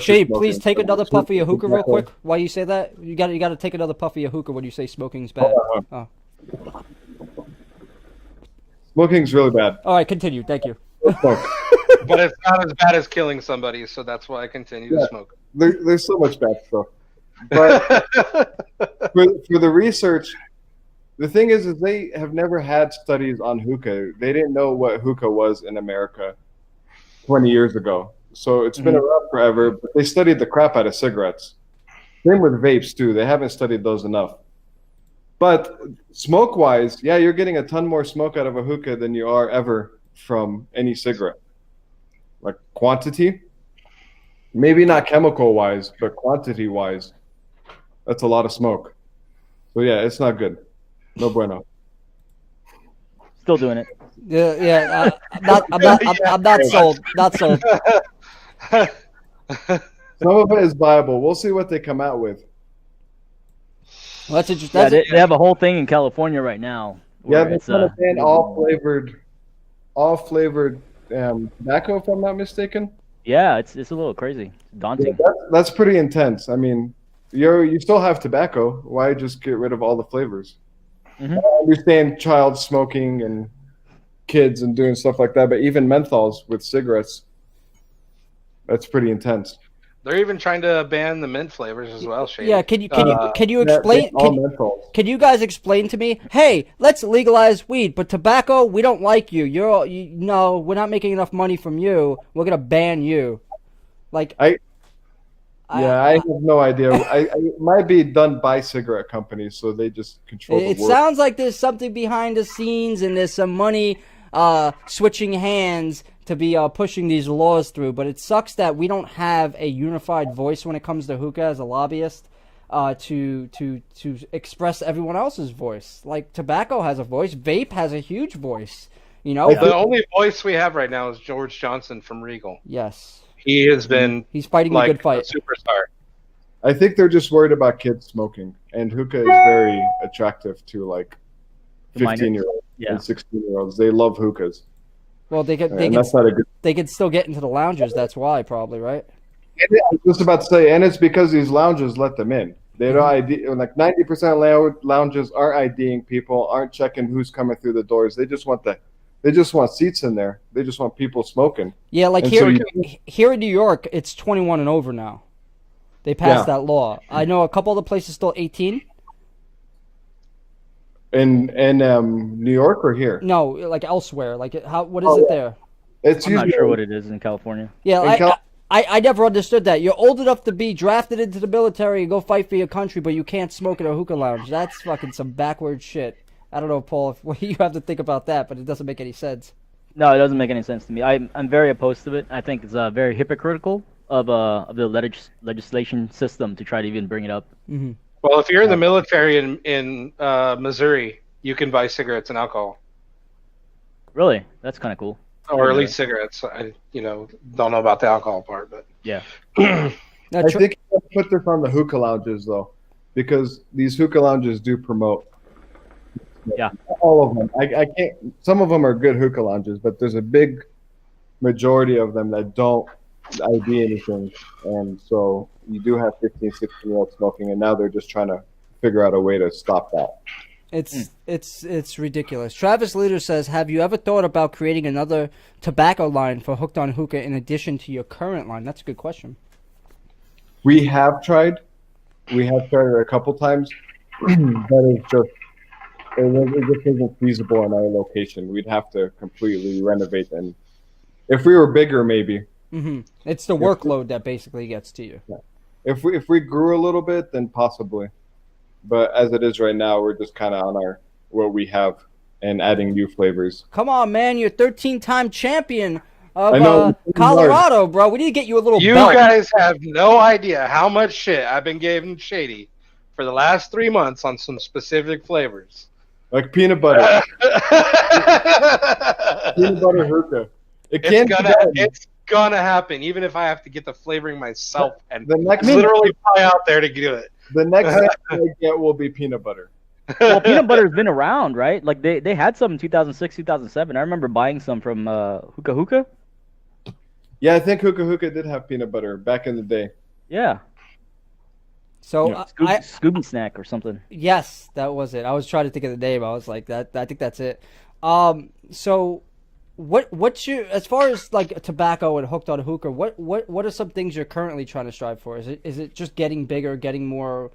Shady, please take another puff of your hookah real quick. While you say that, you got to take another puff of your hookah when you say smoking's bad. Oh. Smoking's really bad. All right, continue. Thank you. But it's not as bad as killing somebody, so that's why I continue to smoke. There's so much bad stuff. But for the research, the thing is they have never had studies on hookah. They didn't know what hookah was in America 20 years ago. So it's been around forever, but they studied the crap out of cigarettes. Same with vapes, too. They haven't studied those enough. But smoke-wise, yeah, you're getting a ton more smoke out of a hookah than you are ever from any cigarette. Like quantity, maybe not chemical-wise, but quantity-wise, that's a lot of smoke. So yeah, it's not good. No bueno. Still doing it. Yeah. I'm not sold. Not sold. Some of it is viable. We'll see what they come out with. Well, that's interesting. They have a whole thing in California right now. Yeah, they're trying to ban all flavored tobacco, if I'm not mistaken. Yeah, it's a little crazy. It's daunting. Yeah, that's pretty intense. I mean, you still have tobacco. Why just get rid of all the flavors? Mm-hmm. I understand child smoking and kids and doing stuff like that, but even menthols with cigarettes, that's pretty intense. They're even trying to ban the mint flavors as well, Shady. Yeah, can you explain? all menthols. Can you guys explain to me? Hey, let's legalize weed, but tobacco, we don't like you. No, we're not making enough money from you. We're gonna ban you. Like I have no idea. It might be done by cigarette companies, so they just control the It world. sounds like there's something behind the scenes and there's some money switching hands to be pushing these laws through. But it sucks that we don't have a unified voice when it comes to hookah as a lobbyist to express everyone else's voice. Like tobacco has a voice, vape has a huge voice. You know, The only voice we have right now is George Johnson from Regal. yes, He has been he's fighting like a good fight. a superstar. I think they're just worried about kids smoking, and hookah is very attractive to like The minors. 15-year-olds Yeah. and 16-year-olds. They love hookahs, Well, and that's not a good. they could still get into the lounges. That's why, probably, right? I was just about to say, and it's because these lounges let them in. They don't ID, like 90% of lounges aren't IDing people, aren't checking who's coming through the doors. They just want seats in there. They just want people smoking. Yeah, like And here, so here in New York, it's 21 and over now. They passed that law. I know a couple of the places still 18. In New York or here? No, like elsewhere. Like what is it there? It's I'm not usually sure what it is in California. Yeah, I never understood that. You're old enough to be drafted into the military and go fight for your country, but you can't smoke in a hookah lounge. That's fucking some backward shit. I don't know, Paul, if you have to think about that, but it doesn't make any sense. No, it doesn't make any sense to me. I'm very opposed to it. I think it's very hypocritical of the legislation system to try to even bring it up. Mm-hmm. Well, if you're in the military in Missouri, you can buy cigarettes and alcohol, Really, that's kind of cool. or at least cigarettes. I don't know about the alcohol part, but Yeah. Now, I think you have to put this on the hookah lounges though, because these hookah lounges do promote. Yeah. Not all of them. I can't. Some of them are good hookah lounges, but there's a big majority of them that don't ID anything, and so you do have 15, 16-year-olds smoking, and now they're just trying to figure out a way to stop that. It's ridiculous. Travis Leader says, have you ever thought about creating another tobacco line for Hooked on Hookah in addition to your current line? That's a good question. We have tried. We have tried it a couple times, but it just isn't feasible in our location. We'd have to completely renovate, and if we were bigger, maybe. Mm-hmm. It's the workload that basically gets to you. Yeah. If we grew a little bit, then possibly. But as it is right now, we're just kind of on what we have and adding new flavors. Come on, man! You're 13-time champion of Colorado, bro. We need to get you a little you belt. guys have no idea how much shit I've been giving Shady for the last 3 months on some specific flavors. Like peanut butter. Peanut butter hookah. It's gonna happen, even if I have to get the flavoring myself and literally fly out there to do it. The next thing I get will be peanut butter. Well, peanut butter's been around, right? Like they had some in 2006, 2007. I remember buying some from Hookah. Yeah, I think Hookah did have peanut butter back in the day. Yeah. So Scooby Snack or something. Yes, that was it. I was trying to think of the name. I was like, that. I think that's it. So what's your, as far as like tobacco and Hooked on Hookah, what are some things you're currently trying to strive for? Is it just getting bigger, getting more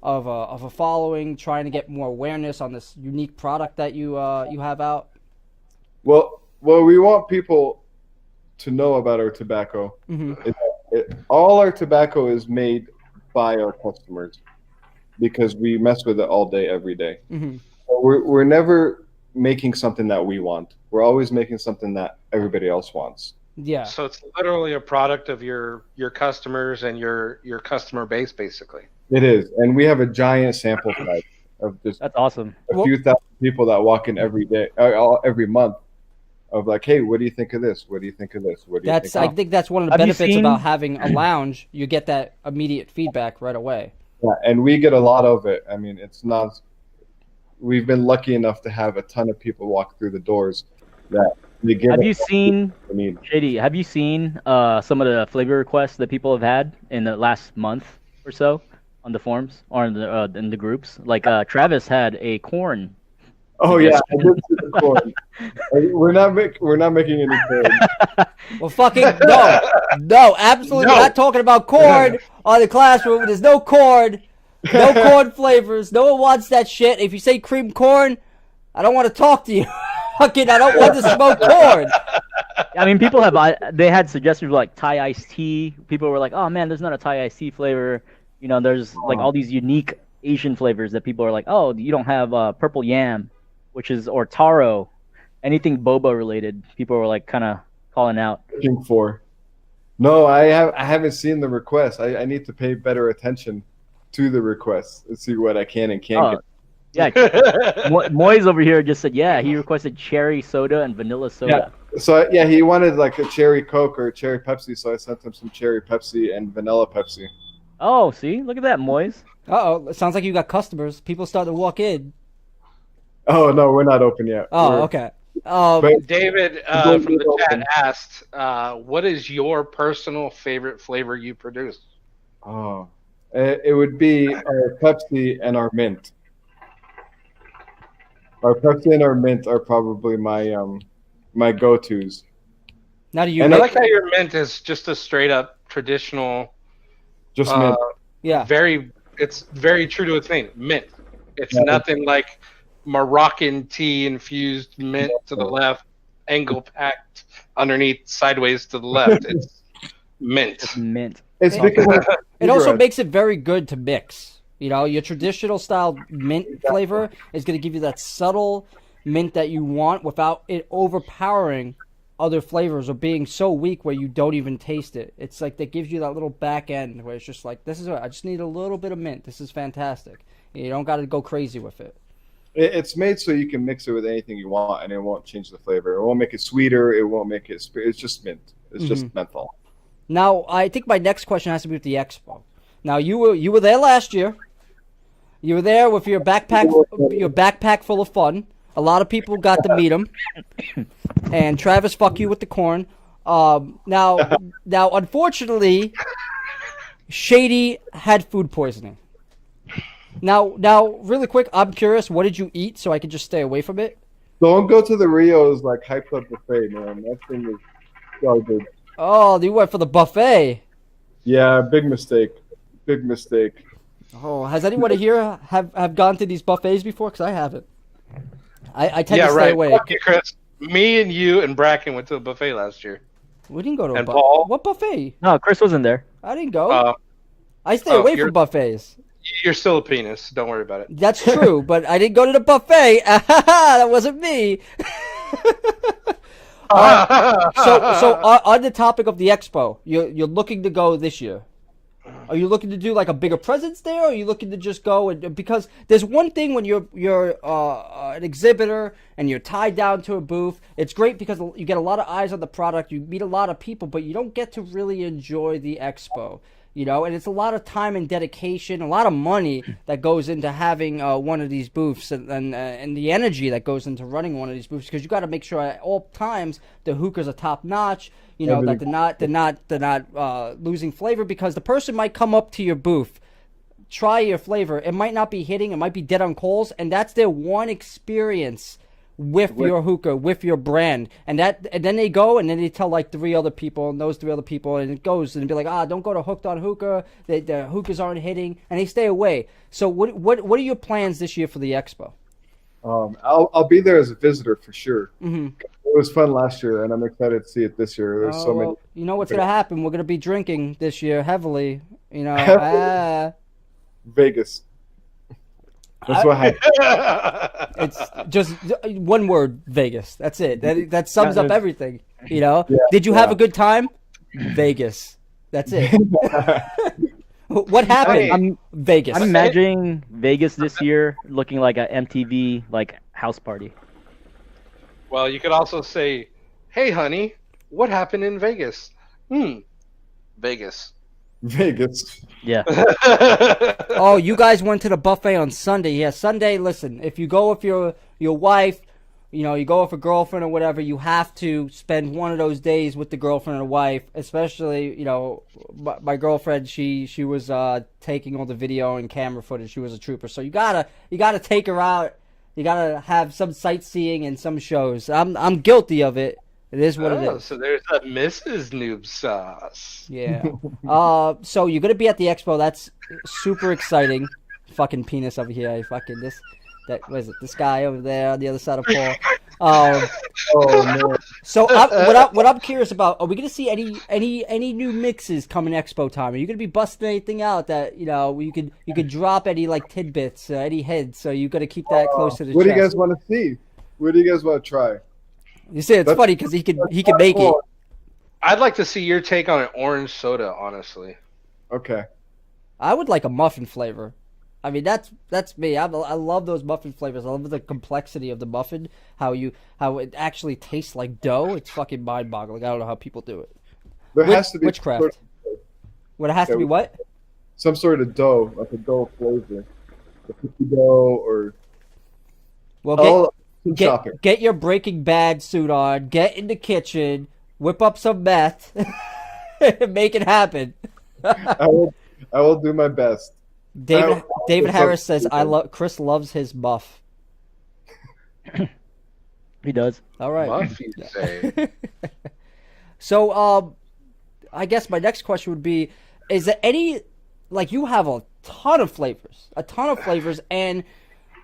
of a following, trying to get more awareness on this unique product that you have out? Well, we want people to know about our tobacco. Mm-hmm. All our tobacco is made by our customers because we mess with it all day, every day. Mm-hmm. We're never making something that we want. We're always making something that everybody else wants. Yeah. So it's literally a product of your customers and your customer base, basically. It is, and we have a giant sample size of just That's awesome. a few thousand people that walk in every day, every month. Of like, hey, what do you think of this? What do you think of this? What do you think? I think that's one of the benefits about having a lounge. You get that immediate feedback right away. Yeah, and we get a lot of it. I mean, it's not. We've been lucky enough to have a ton of people walk through the doors that they give. Have you seen, need. Shady? Have you seen some of the flavor requests that people have had in the last month or so on the forums or in the groups? Like Travis had a corn Oh yeah, I did see the corn. We're not making any corn. Well, fucking no, absolutely No. not talking about corn on the classroom. There's no corn, no corn flavors. No one wants that shit. If you say cream corn, I don't want to talk to you. Fucking, I don't want to smoke corn. I mean, people have they had suggestions like Thai iced tea. People were like, "Oh man, there's not a Thai iced tea flavor." You know, there's like all these unique Asian flavors that people are like, "Oh, you don't have purple yam, which is or taro, anything boba related." People were like kind of calling out. Looking for. No, I haven't seen the request. I need to pay better attention to the requests and see what I can and can't get. Yeah, Moyes over here just said, yeah, he requested cherry soda and vanilla soda. Yeah. So yeah, he wanted like a cherry Coke or a cherry Pepsi, so I sent him some cherry Pepsi and vanilla Pepsi. Oh, see, look at that, Moyes. Uh-oh, it sounds like you got customers. People starting to walk in. Oh no, we're not open yet. Oh, okay. But- David from the chat asked, "What is your personal favorite flavor you produce?" Oh, it would be our Pepsi and our mint. Our Pepsi and our mint are probably my go-tos. Now do you And I make, like how your mint is just a straight up traditional. Just mint. yeah. It's very true to its name, mint. It's nothing like Moroccan tea infused mint to the left, angle packed underneath, sideways to the left. It's mint. It's mint. It's because It also makes it very good to mix. You know, your traditional style mint flavor is going to give you that subtle mint that you want without it overpowering other flavors or being so weak where you don't even taste it. It's like that gives you that little back end where it's just like, this is what I just need a little bit of mint. This is fantastic. You don't got to go crazy with it. it's made so you can mix it with anything you want, and it won't change the flavor. It won't make it sweeter. It won't make it. It's just mint. It's just menthol. Now, I think my next question has to be with the expo. Now, you were there last year. You were there with your backpack full of fun. A lot of people got to meet him. And Travis, fuck you with the corn. Now, unfortunately, Shady had food poisoning. Now, really quick, I'm curious. What did you eat so I could just stay away from it? Don't go to the Rio's like hyped up buffet, man. That thing is garbage. Oh, you went for the buffet. Yeah, big mistake. Big mistake. Oh, has anyone here have gone to these buffets before? Because I haven't. I tend to stay right. away. Fuck you, Chris. Me and you and Bracken went to a buffet last year. We didn't go to a And buffet. Paul? What buffet? No, Chris wasn't there. I didn't go. I stay away from buffets. You're still a penis. Don't worry about it. That's true, but I didn't go to the buffet. That wasn't me. So on the topic of the expo, you're looking to go this year. Are you looking to do like a bigger presence there, or are you looking to just go and because there's one thing when you're an exhibitor and you're tied down to a booth. It's great because you get a lot of eyes on the product, you meet a lot of people, but you don't get to really enjoy the expo. You know, and it's a lot of time and dedication, a lot of money that goes into having one of these booths, and the energy that goes into running one of these booths, because you got to make sure at all times the hookahs are top notch. You know that they're not losing flavor, because the person might come up to your booth, try your flavor, it might not be hitting, it might be dead on coals, and that's their one experience with your hookah, with your brand, and then they go and then they tell like 3 other people, and those 3 other people, and it goes and be like, don't go to Hooked on Hookah, the hookahs aren't hitting, and they stay away. So what are your plans this year for the expo? I'll be there as a visitor for sure. Mm-hmm. It was fun last year, and I'm excited to see it this year. There's so many. You know what's gonna happen? We're gonna be drinking this year heavily. You know, Vegas. That's what happened. It's just one word, Vegas. That's it. That sums up everything. You know. Yeah, Did you have a good time? Vegas. That's it. What happened? Vegas. I'm imagining Vegas this year looking like a MTV like house party. Well, you could also say, "Hey, honey, what happened in Vegas?" Vegas. Vegas. Yeah. Oh, you guys went to the buffet on Sunday. Yeah, Sunday, listen, if you go with your wife, you know, you go with a girlfriend or whatever, you have to spend one of those days with the girlfriend or wife, especially, you know, my girlfriend, she was taking all the video and camera footage. She was a trooper. So you gotta take her out You gotta have some sightseeing and some shows. I'm guilty of it. It is what it is. So there's a Mrs. Noob Sauce. Yeah. So you're gonna be at the expo. That's super exciting. Fucking penis over here. What is it? This guy over there on the other side of Paul. Oh no. So what I'm curious about, are we gonna see any new mixes coming expo time? Are you gonna be busting anything out that you could drop any like tidbits, any hints? So you gotta keep that close to the What do chest. you guys want to see? What do you guys want to try? You see, it's funny because he can make it. I'd like to see your take on an orange soda, honestly. Okay. I would like a muffin flavor. I mean, that's me. I love those muffin flavors. I love the complexity of the muffin. How it actually tastes like dough. It's fucking mind-boggling. I don't know how people do it. There has to be witchcraft. What it has to be? What? Some sort of dough, like a dough flavor, a cookie dough, or get your Breaking Bad suit on. Get in the kitchen. Whip up some meth. Make it happen. I will do my best. David Harris says, Chris loves his muff. He does. All right. Muff, you say. So, I guess my next question would be, is there any, like, you have a ton of flavors, and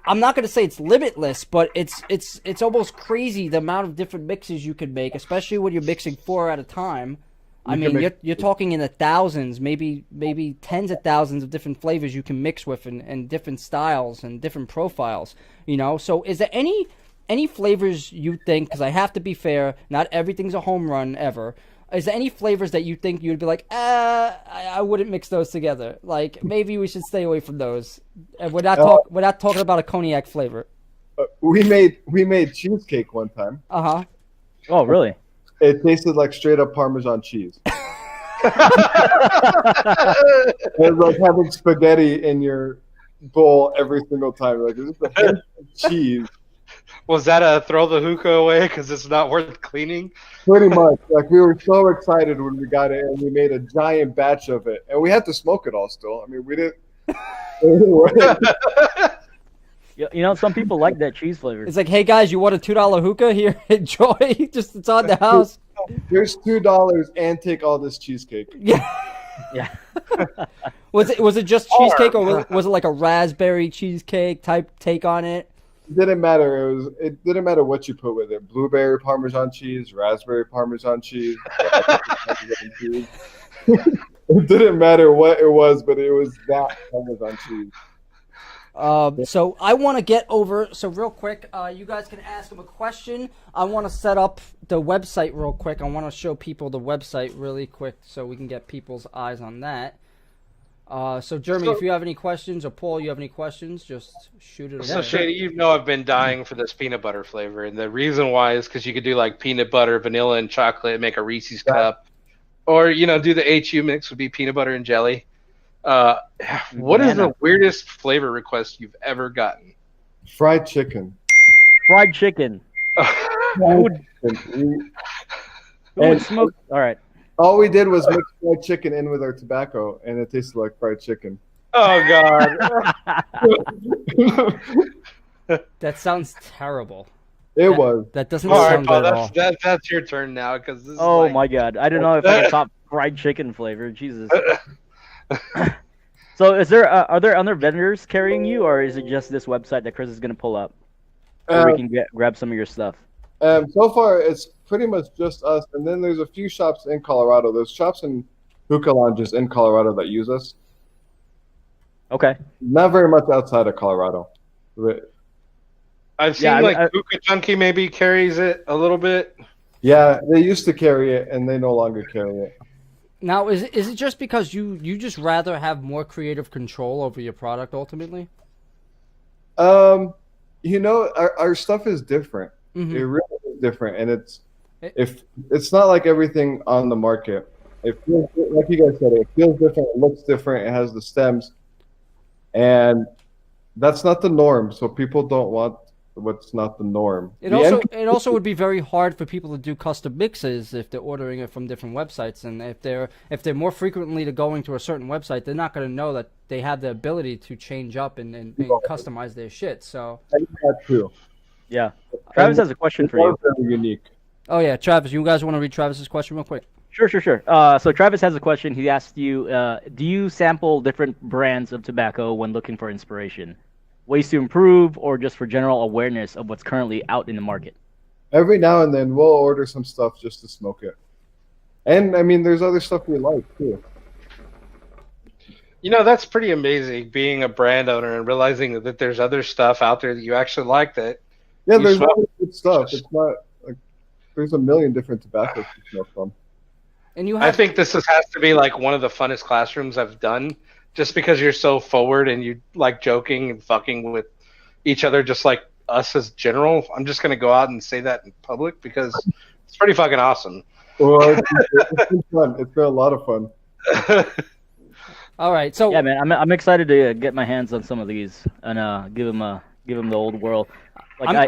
I'm not going to say it's limitless, but it's almost crazy the amount of different mixes you can make, especially when you're mixing 4 at a time. I mean, you're talking in the thousands, maybe tens of thousands of different flavors you can mix with, and different styles and different profiles. So is there any flavors you think? Because I have to be fair, not everything's a home run ever. Is there any flavors that you think you'd be like, I wouldn't mix those together? Like maybe we should stay away from those. And we're not talking about a cognac flavor. We made cheesecake one time. Oh, really? It tasted like straight up Parmesan cheese. It was like having spaghetti in your bowl every single time. Like, is this a hint of cheese? Was that a throw the hookah away because it's not worth cleaning? Pretty much. Like, we were so excited when we got it, and we made a giant batch of it. And we had to smoke it all still. I mean, we didn't. Some people like that cheese flavor. It's like, hey guys, you want a $2 hookah? Here, enjoy. It's on the house. Here's $2 and take all this cheesecake. Yeah. Yeah. Was it just cheesecake, or was it like a raspberry cheesecake type take on it? It didn't matter. It didn't matter what you put with it. Blueberry Parmesan cheese, raspberry Parmesan cheese. It didn't matter what it was, but it was that Parmesan cheese. So I want to get over. So real quick, you guys can ask him a question. I want to set up the website real quick. I want to show people the website really quick so we can get people's eyes on that. So Jeremy, if you have any questions, or Paul, you have any questions, just shoot it away. So Shady, I've been dying for this peanut butter flavor, and the reason why is because you could do like peanut butter, vanilla, and chocolate, make a Reese's cup, or do the HU mix would be peanut butter and jelly. What is the weirdest flavor request you've ever gotten? Fried chicken. Fried chicken. Who would smoke? All right. All we did was mix fried chicken in with our tobacco, and it tasted like fried chicken. Oh, God. That sounds terrible. It was. That doesn't sound good at all. That's your turn now. My God. I don't know if I can top fried chicken flavor. Jesus. So are there other vendors carrying you, or is it just this website that Chris is going to pull up where we can grab some of your stuff? So far, it's pretty much just us, and then there's a few shops in Colorado. There's shops and hookah lounges in Colorado that use us. Okay. Not very much outside of Colorado. I've seen Hookah Junkie maybe carries it a little bit. Yeah, they used to carry it, and they no longer carry it. Now, is it just because you just rather have more creative control over your product ultimately? Our stuff is different. Mm-hmm. It really is different, and it's not like everything on the market. It feels, like you guys said, it feels different. It looks different. It has the stems, and that's not the norm. So people don't want what's not the norm. It also would be very hard for people to do custom mixes if they're ordering it from different websites, and if they're more frequently going to a certain website, they're not going to know that they have the ability to change up and customize their shit. So that too. Yeah. Travis has a question for you. Very unique. Oh yeah, Travis. You guys want to read Travis's question real quick? Sure. So Travis has a question. He asked you, do you sample different brands of tobacco when looking for inspiration? Ways to improve or just for general awareness of what's currently out in the market? Every now and then we'll order some stuff just to smoke it. And I mean, there's other stuff we like too. You know, that's pretty amazing being a brand owner and realizing that there's other stuff out there that you actually like that. Yeah, You there's smoke. other good stuff. It's not like there's a million different tobaccos to smoke from. And you I have think this has to be like one of the funnest classrooms I've done, just because you're so forward and you like joking and fucking with each other, just like us as general. I'm just gonna go out and say that in public because it's pretty fucking awesome. Well, it's been fun. It's been a lot of fun. all right. So Yeah, man, I'm excited to get my hands on some of these and give him the old world. Like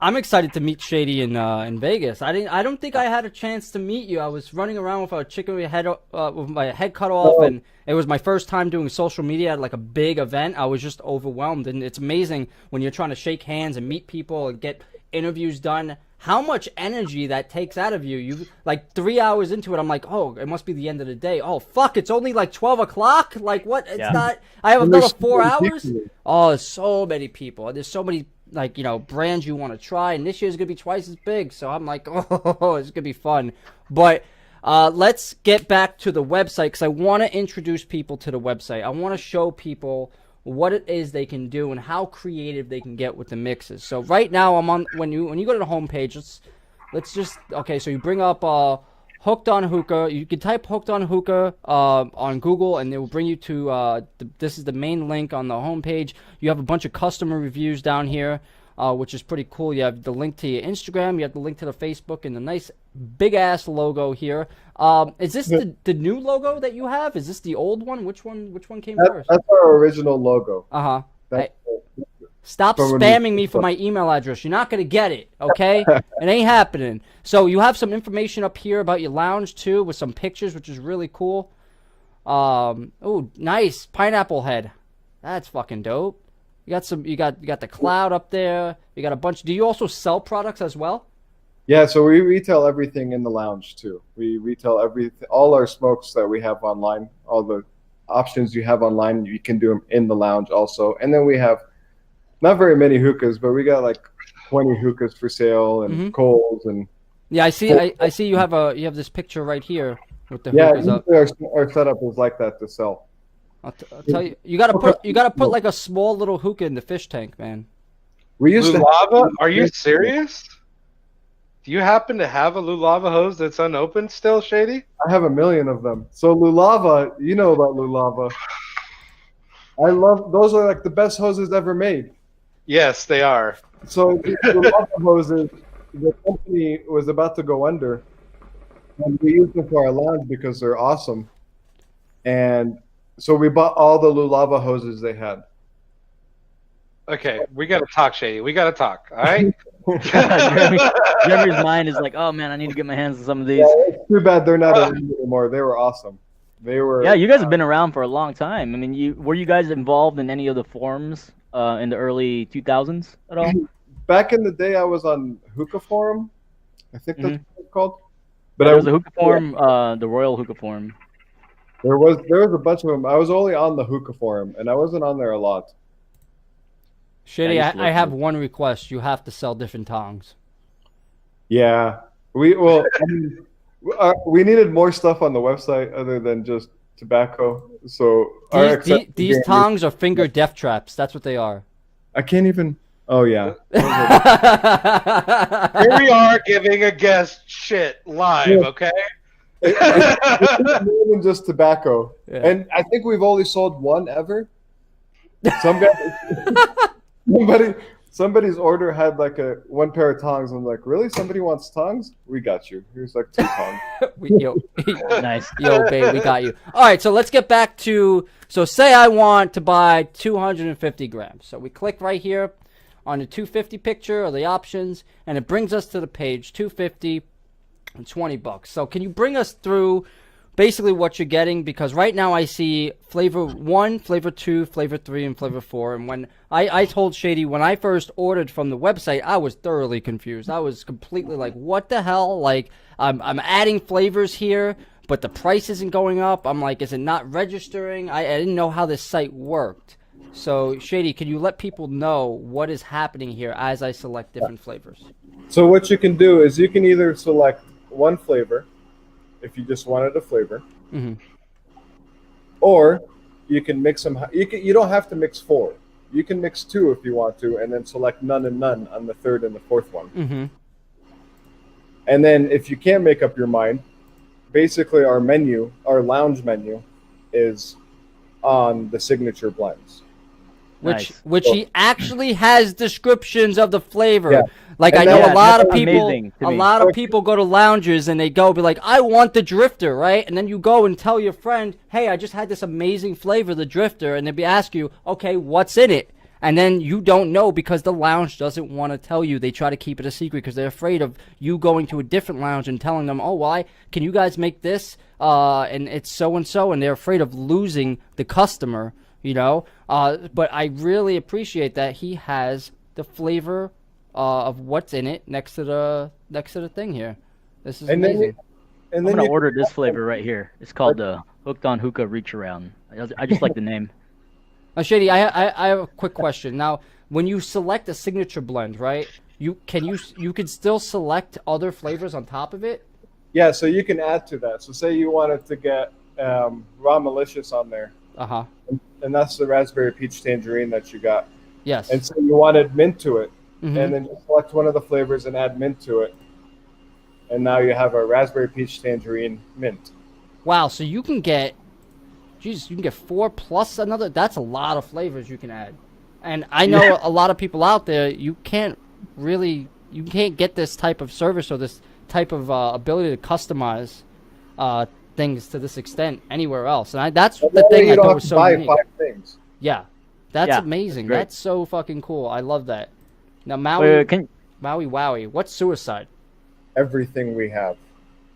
I'm excited to meet Shady in Vegas. I don't think I had a chance to meet you. I was running around with a chicken with my head cut off, and it was my first time doing social media at like a big event. I was just overwhelmed, and it's amazing when you're trying to shake hands and meet people and get interviews done. How much energy that takes out of you. You like 3 hours into it, I'm like, oh, it must be the end of the day. Oh fuck, it's only like 12 o'clock. Like what? It's not. I have another 4 hours. Oh, there's so many people. There's so many like brands you want to try, and this year's gonna be twice as big. So I'm like, oh, it's gonna be fun. But let's get back to the website because I want to introduce people to the website. I want to show people what it is they can do and how creative they can get with the mixes. So right now I'm on when you go to the homepage. Let's just so you bring up Hooked on Hookah. You can type Hooked on Hookah on Google, and it will bring you to this is the main link on the homepage. You have a bunch of customer reviews down here, which is pretty cool. You have the link to your Instagram. You have the link to the Facebook, and the nice big-ass logo here. Is this the new logo that you have? Is this the old one? Which one came first? That's our original logo. Uh-huh. That's- Stop From when spamming we- me for my email address. You're not going to get it, okay? It ain't happening. So you have some information up here about your lounge, too, with some pictures, which is really cool. Oh, nice. Pineapple head. That's fucking dope. You got the cloud up there. You got a bunch. Do you also sell products as well? Yeah, so we retail everything in the lounge too. We retail all our smokes that we have online, all the options you have online, you can do them in the lounge also. And then we have not very many hookahs, but we got like 20 hookahs for sale and coals and. Yeah, I see. I see you have this picture right here with the yeah. hookahs up. Our setup is like that to sell. I'll tell you. You gotta put like a small little hookah in the fish tank, man. We used to. Lulava? Are you serious? Do you happen to have a Lulava hose that's unopened still, Shady? I have a million of them. So Lulava, you know about Lulava. I love those. Are like the best hoses ever made. Yes, they are. So the Lulava hoses, the company was about to go under, and we used them for our lounge because they're awesome. And so we bought all the Lulava hoses they had. Okay, we gotta talk, Shady. We gotta talk. All right. Jeremy's mind is like, oh man, I need to get my hands on some of these. Yeah, it's too bad they're not around anymore. They were awesome. They were. Yeah, you guys have been around for a long time. I mean, were you guys involved in any of the forums in the early 2000s at all? Back in the day, I was on Hookah Forum. I think that's what it's called. But There was a Hookah Forum, the Royal Hookah Forum. There was a bunch of them. I was only on the Hookah Forum, and I wasn't on there a lot. Shady, I used to I have listen. one request. You have to sell different tongs. Yeah, I mean, we needed more stuff on the website other than just tobacco. So These tongs are finger death traps. That's what they are. I can't even. Oh yeah. Here we are giving a guest shit live. Yeah. Okay. It's more than just tobacco, Yeah. and I think we've only sold one ever. Some guy, somebody's order had like one pair of tongs. I'm like, really? Somebody wants tongs? We got you. Here's like 2 tongs. Nice. Yo, babe, we got you. All right, so let's get back to. So say I want to buy 250 grams. So we click right here on the 250 picture or the options, and it brings us to the page 250 and $20. So can you bring us through basically what you're getting, because right now I see flavor 1, flavor 2, flavor 3, and flavor 4. And when I told Shady when I first ordered from the website, I was thoroughly confused. I was completely like, what the hell? Like, I'm adding flavors here, but the price isn't going up. I'm like, is it not registering? I didn't know how this site worked. So, Shady, can you let people know what is happening here as I select different flavors? So what you can do is you can either select one flavor, if you just wanted a flavor, or you can mix them. You don't have to mix 4. You can mix 2 if you want to, and then select none and none on the 3rd and the 4th one. And then if you can't make up your mind, basically our lounge menu, is on the signature blends. Which he actually has descriptions of the flavor. Yeah. Like, And I know that- a lot of that's people, amazing to a me. lot of people go to lounges and they go be like, I want the Drifter, right? And then you go and tell your friend, hey, I just had this amazing flavor, the Drifter, and they'll ask you, okay, what's in it? And then you don't know because the lounge doesn't want to tell you. They try to keep it a secret because they're afraid of you going to a different lounge and telling them, oh, can you guys make this? And it's so-and-so, and they're afraid of losing the customer, you know? But I really appreciate that he has the flavor of what's in it next to the thing here. This is amazing. I'm going to order this flavor right here. It's called the Hooked on Hookah Reach Around. I just like the name. Shady, I have a quick question. Now, when you select a signature blend, right? You can still select other flavors on top of it? Yeah, so you can add to that. So say you wanted to get raw malicious on there. And that's the raspberry peach tangerine that you got. Yes. And so you wanted mint to it. And then you select one of the flavors and add mint to it. And now you have a raspberry peach tangerine mint. Wow, so you can get 4 plus another. That's a lot of flavors you can add. And I know a lot of people out there, you can't get this type of service or this type of ability to customize things to this extent anywhere else. And that's the thing I thought was so unique. 5 things. Yeah, that's amazing. That's so fucking cool. I love that. Now, Maui, Wowie, what's suicide? Everything we have.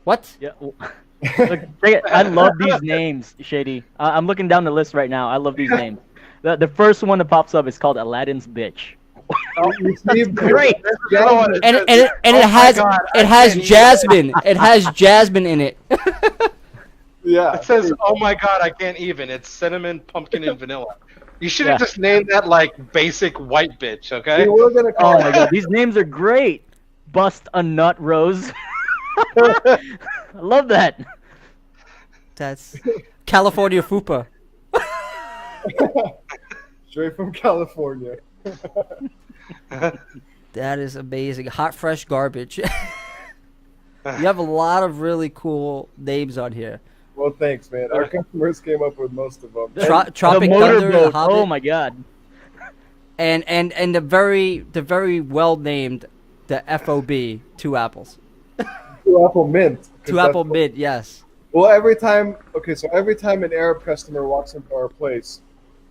What? Yeah. Look, I love these names, Shady. I'm looking down the list right now. I love these names. The first one that pops up is called Aladdin's Bitch. Oh, great. And it has Jasmine. It has Jasmine in it. Yeah. It says, "Oh my God, I can't even." It's cinnamon, pumpkin, and vanilla. You should have just named that like basic white bitch, okay? We're gonna call my God, these names are great. Bust a nut rose. I love that. That's California Fupa. Straight from California. That is amazing. Hot, fresh garbage. You have a lot of really cool names on here. Well, thanks, man. Our customers came up with most of them. Tropic Thunder, the Hobbit. Oh my God. And the very well named the FOB 2 apples. 2 apple mint. 2 apple mint, yes. Well, every time an Arab customer walks into our place,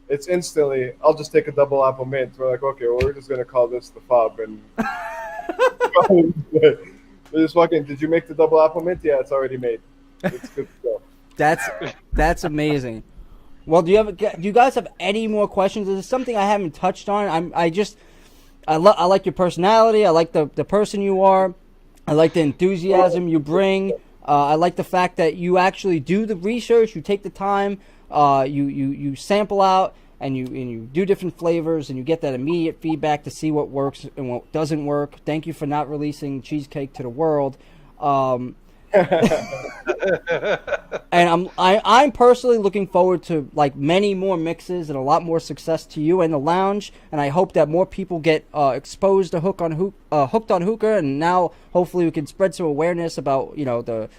it's instantly, I'll just take a double apple mint. We're like, okay, well, we're just going to call this the FOB. And they just walk in, did you make the double apple mint? Yeah, it's already made. It's good to go. That's amazing. Well, do you guys have any more questions? Is there something I haven't touched on? I like your personality. I like the person you are. I like the enthusiasm you bring. I like the fact that you actually do the research. You take the time. You sample out and you do different flavors and you get that immediate feedback to see what works and what doesn't work. Thank you for not releasing cheesecake to the world. And I'm personally looking forward to like many more mixes and a lot more success to you and the lounge. And I hope that more people get exposed to Hooked on Hookah, and now hopefully we can spread some awareness about the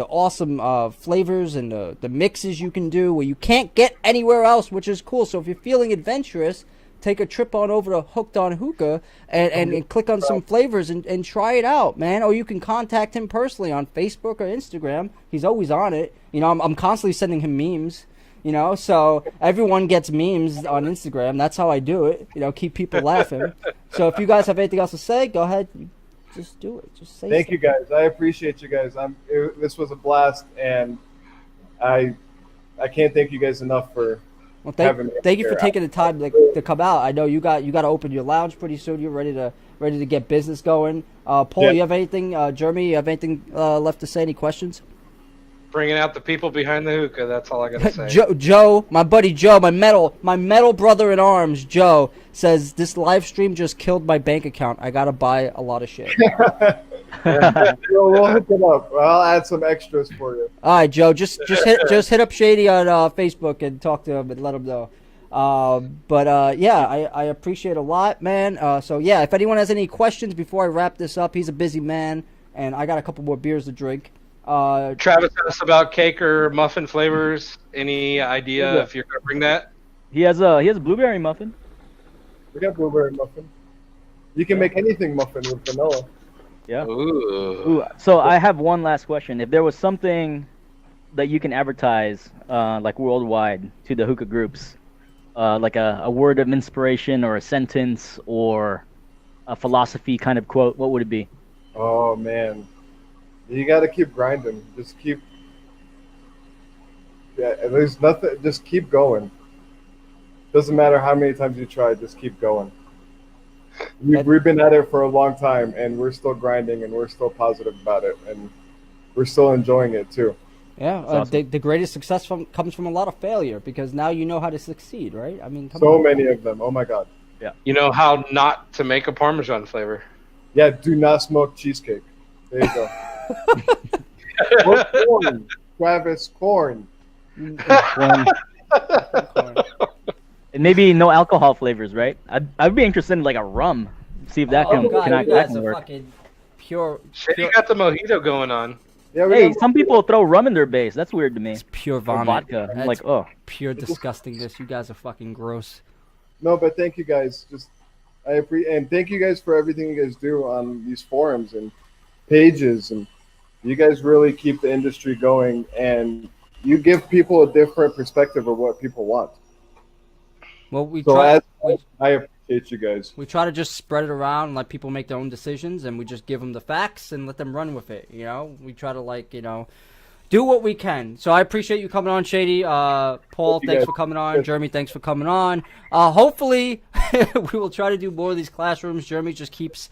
awesome flavors and the mixes you can do where you can't get anywhere else, which is cool. So if you're feeling adventurous, take a trip on over to Hooked on Hookah and click on some flavors and try it out, man. Or you can contact him personally on Facebook or Instagram. He's always on it. I'm constantly sending him memes, so everyone gets memes on Instagram. That's how I do it, keep people laughing. So if you guys have anything else to say, go ahead. Just do it. Just say Thank you, guys. I appreciate you guys. This was a blast, and I can't thank you guys enough for Well, having me. thank you for here. taking the time to come out. I know you got to open your lounge pretty soon. You're ready to get business going. Paul, Yeah. you have anything? Jeremy, you have anything left to say? Any questions? Bringing out the people behind the hookah. That's all I gotta say. Joe, my buddy Joe, my metal brother in arms, Joe says this live stream just killed my bank account. I gotta buy a lot of shit. We'll hook it up. I'll add some extras for you. All right, Joe, just hit up Shady on Facebook and talk to him and let him know. Yeah, I appreciate it a lot, man. So yeah, if anyone has any questions before I wrap this up, he's a busy man, and I got a couple more beers to drink. Travis asked about cake or muffin flavors. Any idea if you're gonna bring that? He has a blueberry muffin. We got blueberry muffin. You can make anything muffin with vanilla. Yeah. Ooh. Ooh, so I have one last question. If there was something that you can advertise, like worldwide, to the hookah groups, like a word of inspiration or a sentence or a philosophy kind of quote, what would it be? Oh man, you got to keep grinding. Just keep. Yeah, there's nothing. Just keep going. Doesn't matter how many times you try. Just keep going. We've been at it for a long time, and we're still grinding, and we're still positive about it, and we're still enjoying it too. Yeah, awesome. the greatest success comes from a lot of failure because now you know how to succeed, right? I mean, come So on. many of them. Oh my god. You know how not to make a Parmesan flavor. Yeah, do not smoke cheesecake. There you go. Or corn. Travis, corn. And maybe no alcohol flavors, right? I'd be interested in like a rum. See if that Oh, can God, can, you that guys can are work. fucking pure. Shady got the mojito going on. Yeah, we Hey, got- some people throw rum in their base. That's weird to me. It's pure Or vomit. vodka. I'm That's like, oh. pure disgustingness. You guys are fucking gross. No, but thank you guys. I appreciate, and thank you guys for everything you guys do on these forums and pages, and you guys really keep the industry going, and you give people a different perspective of what people want. Well, we So try. I appreciate you guys. We try to just spread it around and let people make their own decisions, and we just give them the facts and let them run with it. You know, we try to do what we can. So I appreciate you coming on, Shady. Paul, you thanks guys. for coming on. Jeremy, thanks for coming on. Hopefully, we will try to do more of these classrooms. Jeremy just keeps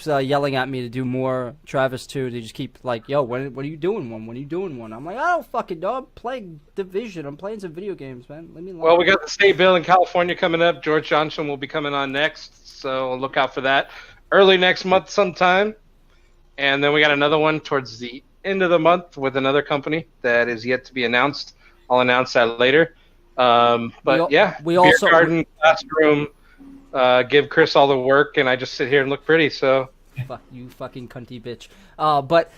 yelling at me to do more. Travis too. They just keep like, "Yo, when are you doing one? When are you doing one?" I'm like, "I don't fucking know. I'm playing Division. I'm playing some video games, man. Let me alone." Well, we got the state bill in California coming up. George Johnson will be coming on next, so look out for that. Early next month sometime. And then we got another one towards the end of the month with another company that is yet to be announced. I'll announce that later. We Beer also- garden, classroom, give Chris all the work, and I just sit here and look pretty, so... Fuck you, fucking cunty bitch. But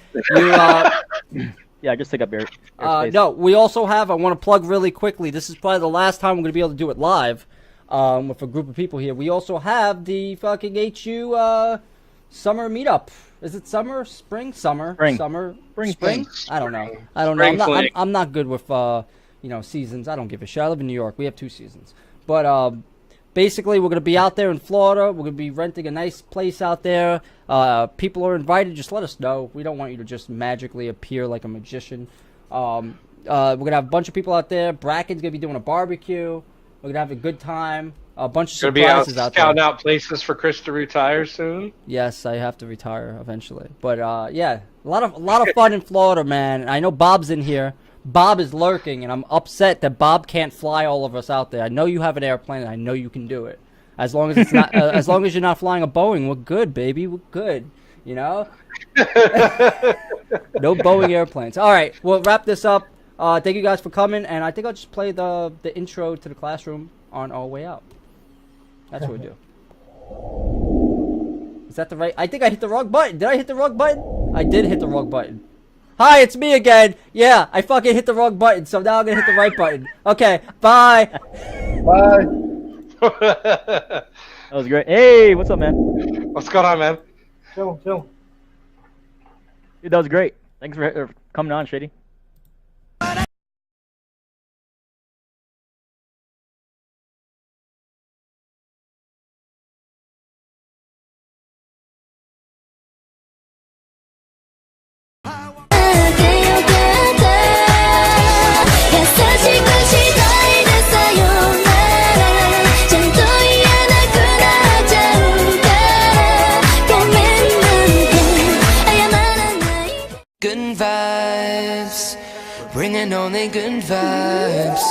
you, Yeah, just take up your space. no, we also have. I want to plug really quickly. This is probably the last time we're gonna be able to do it live, with a group of people here. We also have the fucking HU summer meetup. Is it summer, spring, summer, Spring. summer, Spring. I don't know. Spring fling. I'm not good with seasons. I don't give a shit. I live in New York. We have 2 seasons. But basically, we're gonna be out there in Florida. We're gonna be renting a nice place out there. People are invited. Just let us know. We don't want you to just magically appear like a magician. We're gonna have a bunch of people out there. Bracken's gonna be doing a barbecue. We're gonna have a good time. A bunch of Gonna be out surprises out scouting there. out places for Chris to retire soon. Yes, I have to retire eventually. But yeah, a lot of fun in Florida, man. I know Bob's in here. Bob is lurking, and I'm upset that Bob can't fly all of us out there. I know you have an airplane, and I know you can do it. As long as it's not, as long as you're not flying a Boeing, we're good, baby. We're good. You know. No Boeing airplanes. All right, we'll wrap this up. Thank you guys for coming, and I think I'll just play the intro to the classroom on our way out. That's what we do. Is that the right? I think I hit the wrong button. Did I hit the wrong button? I did hit the wrong button. Hi, it's me again. Yeah, I fucking hit the wrong button, so now I'm gonna hit the right button. Okay, bye. Bye. That was great. Hey, what's up, man? What's going on, man? Chill. Dude, that was great. Thanks for coming on, Shady. vibes, bringing only good vibes.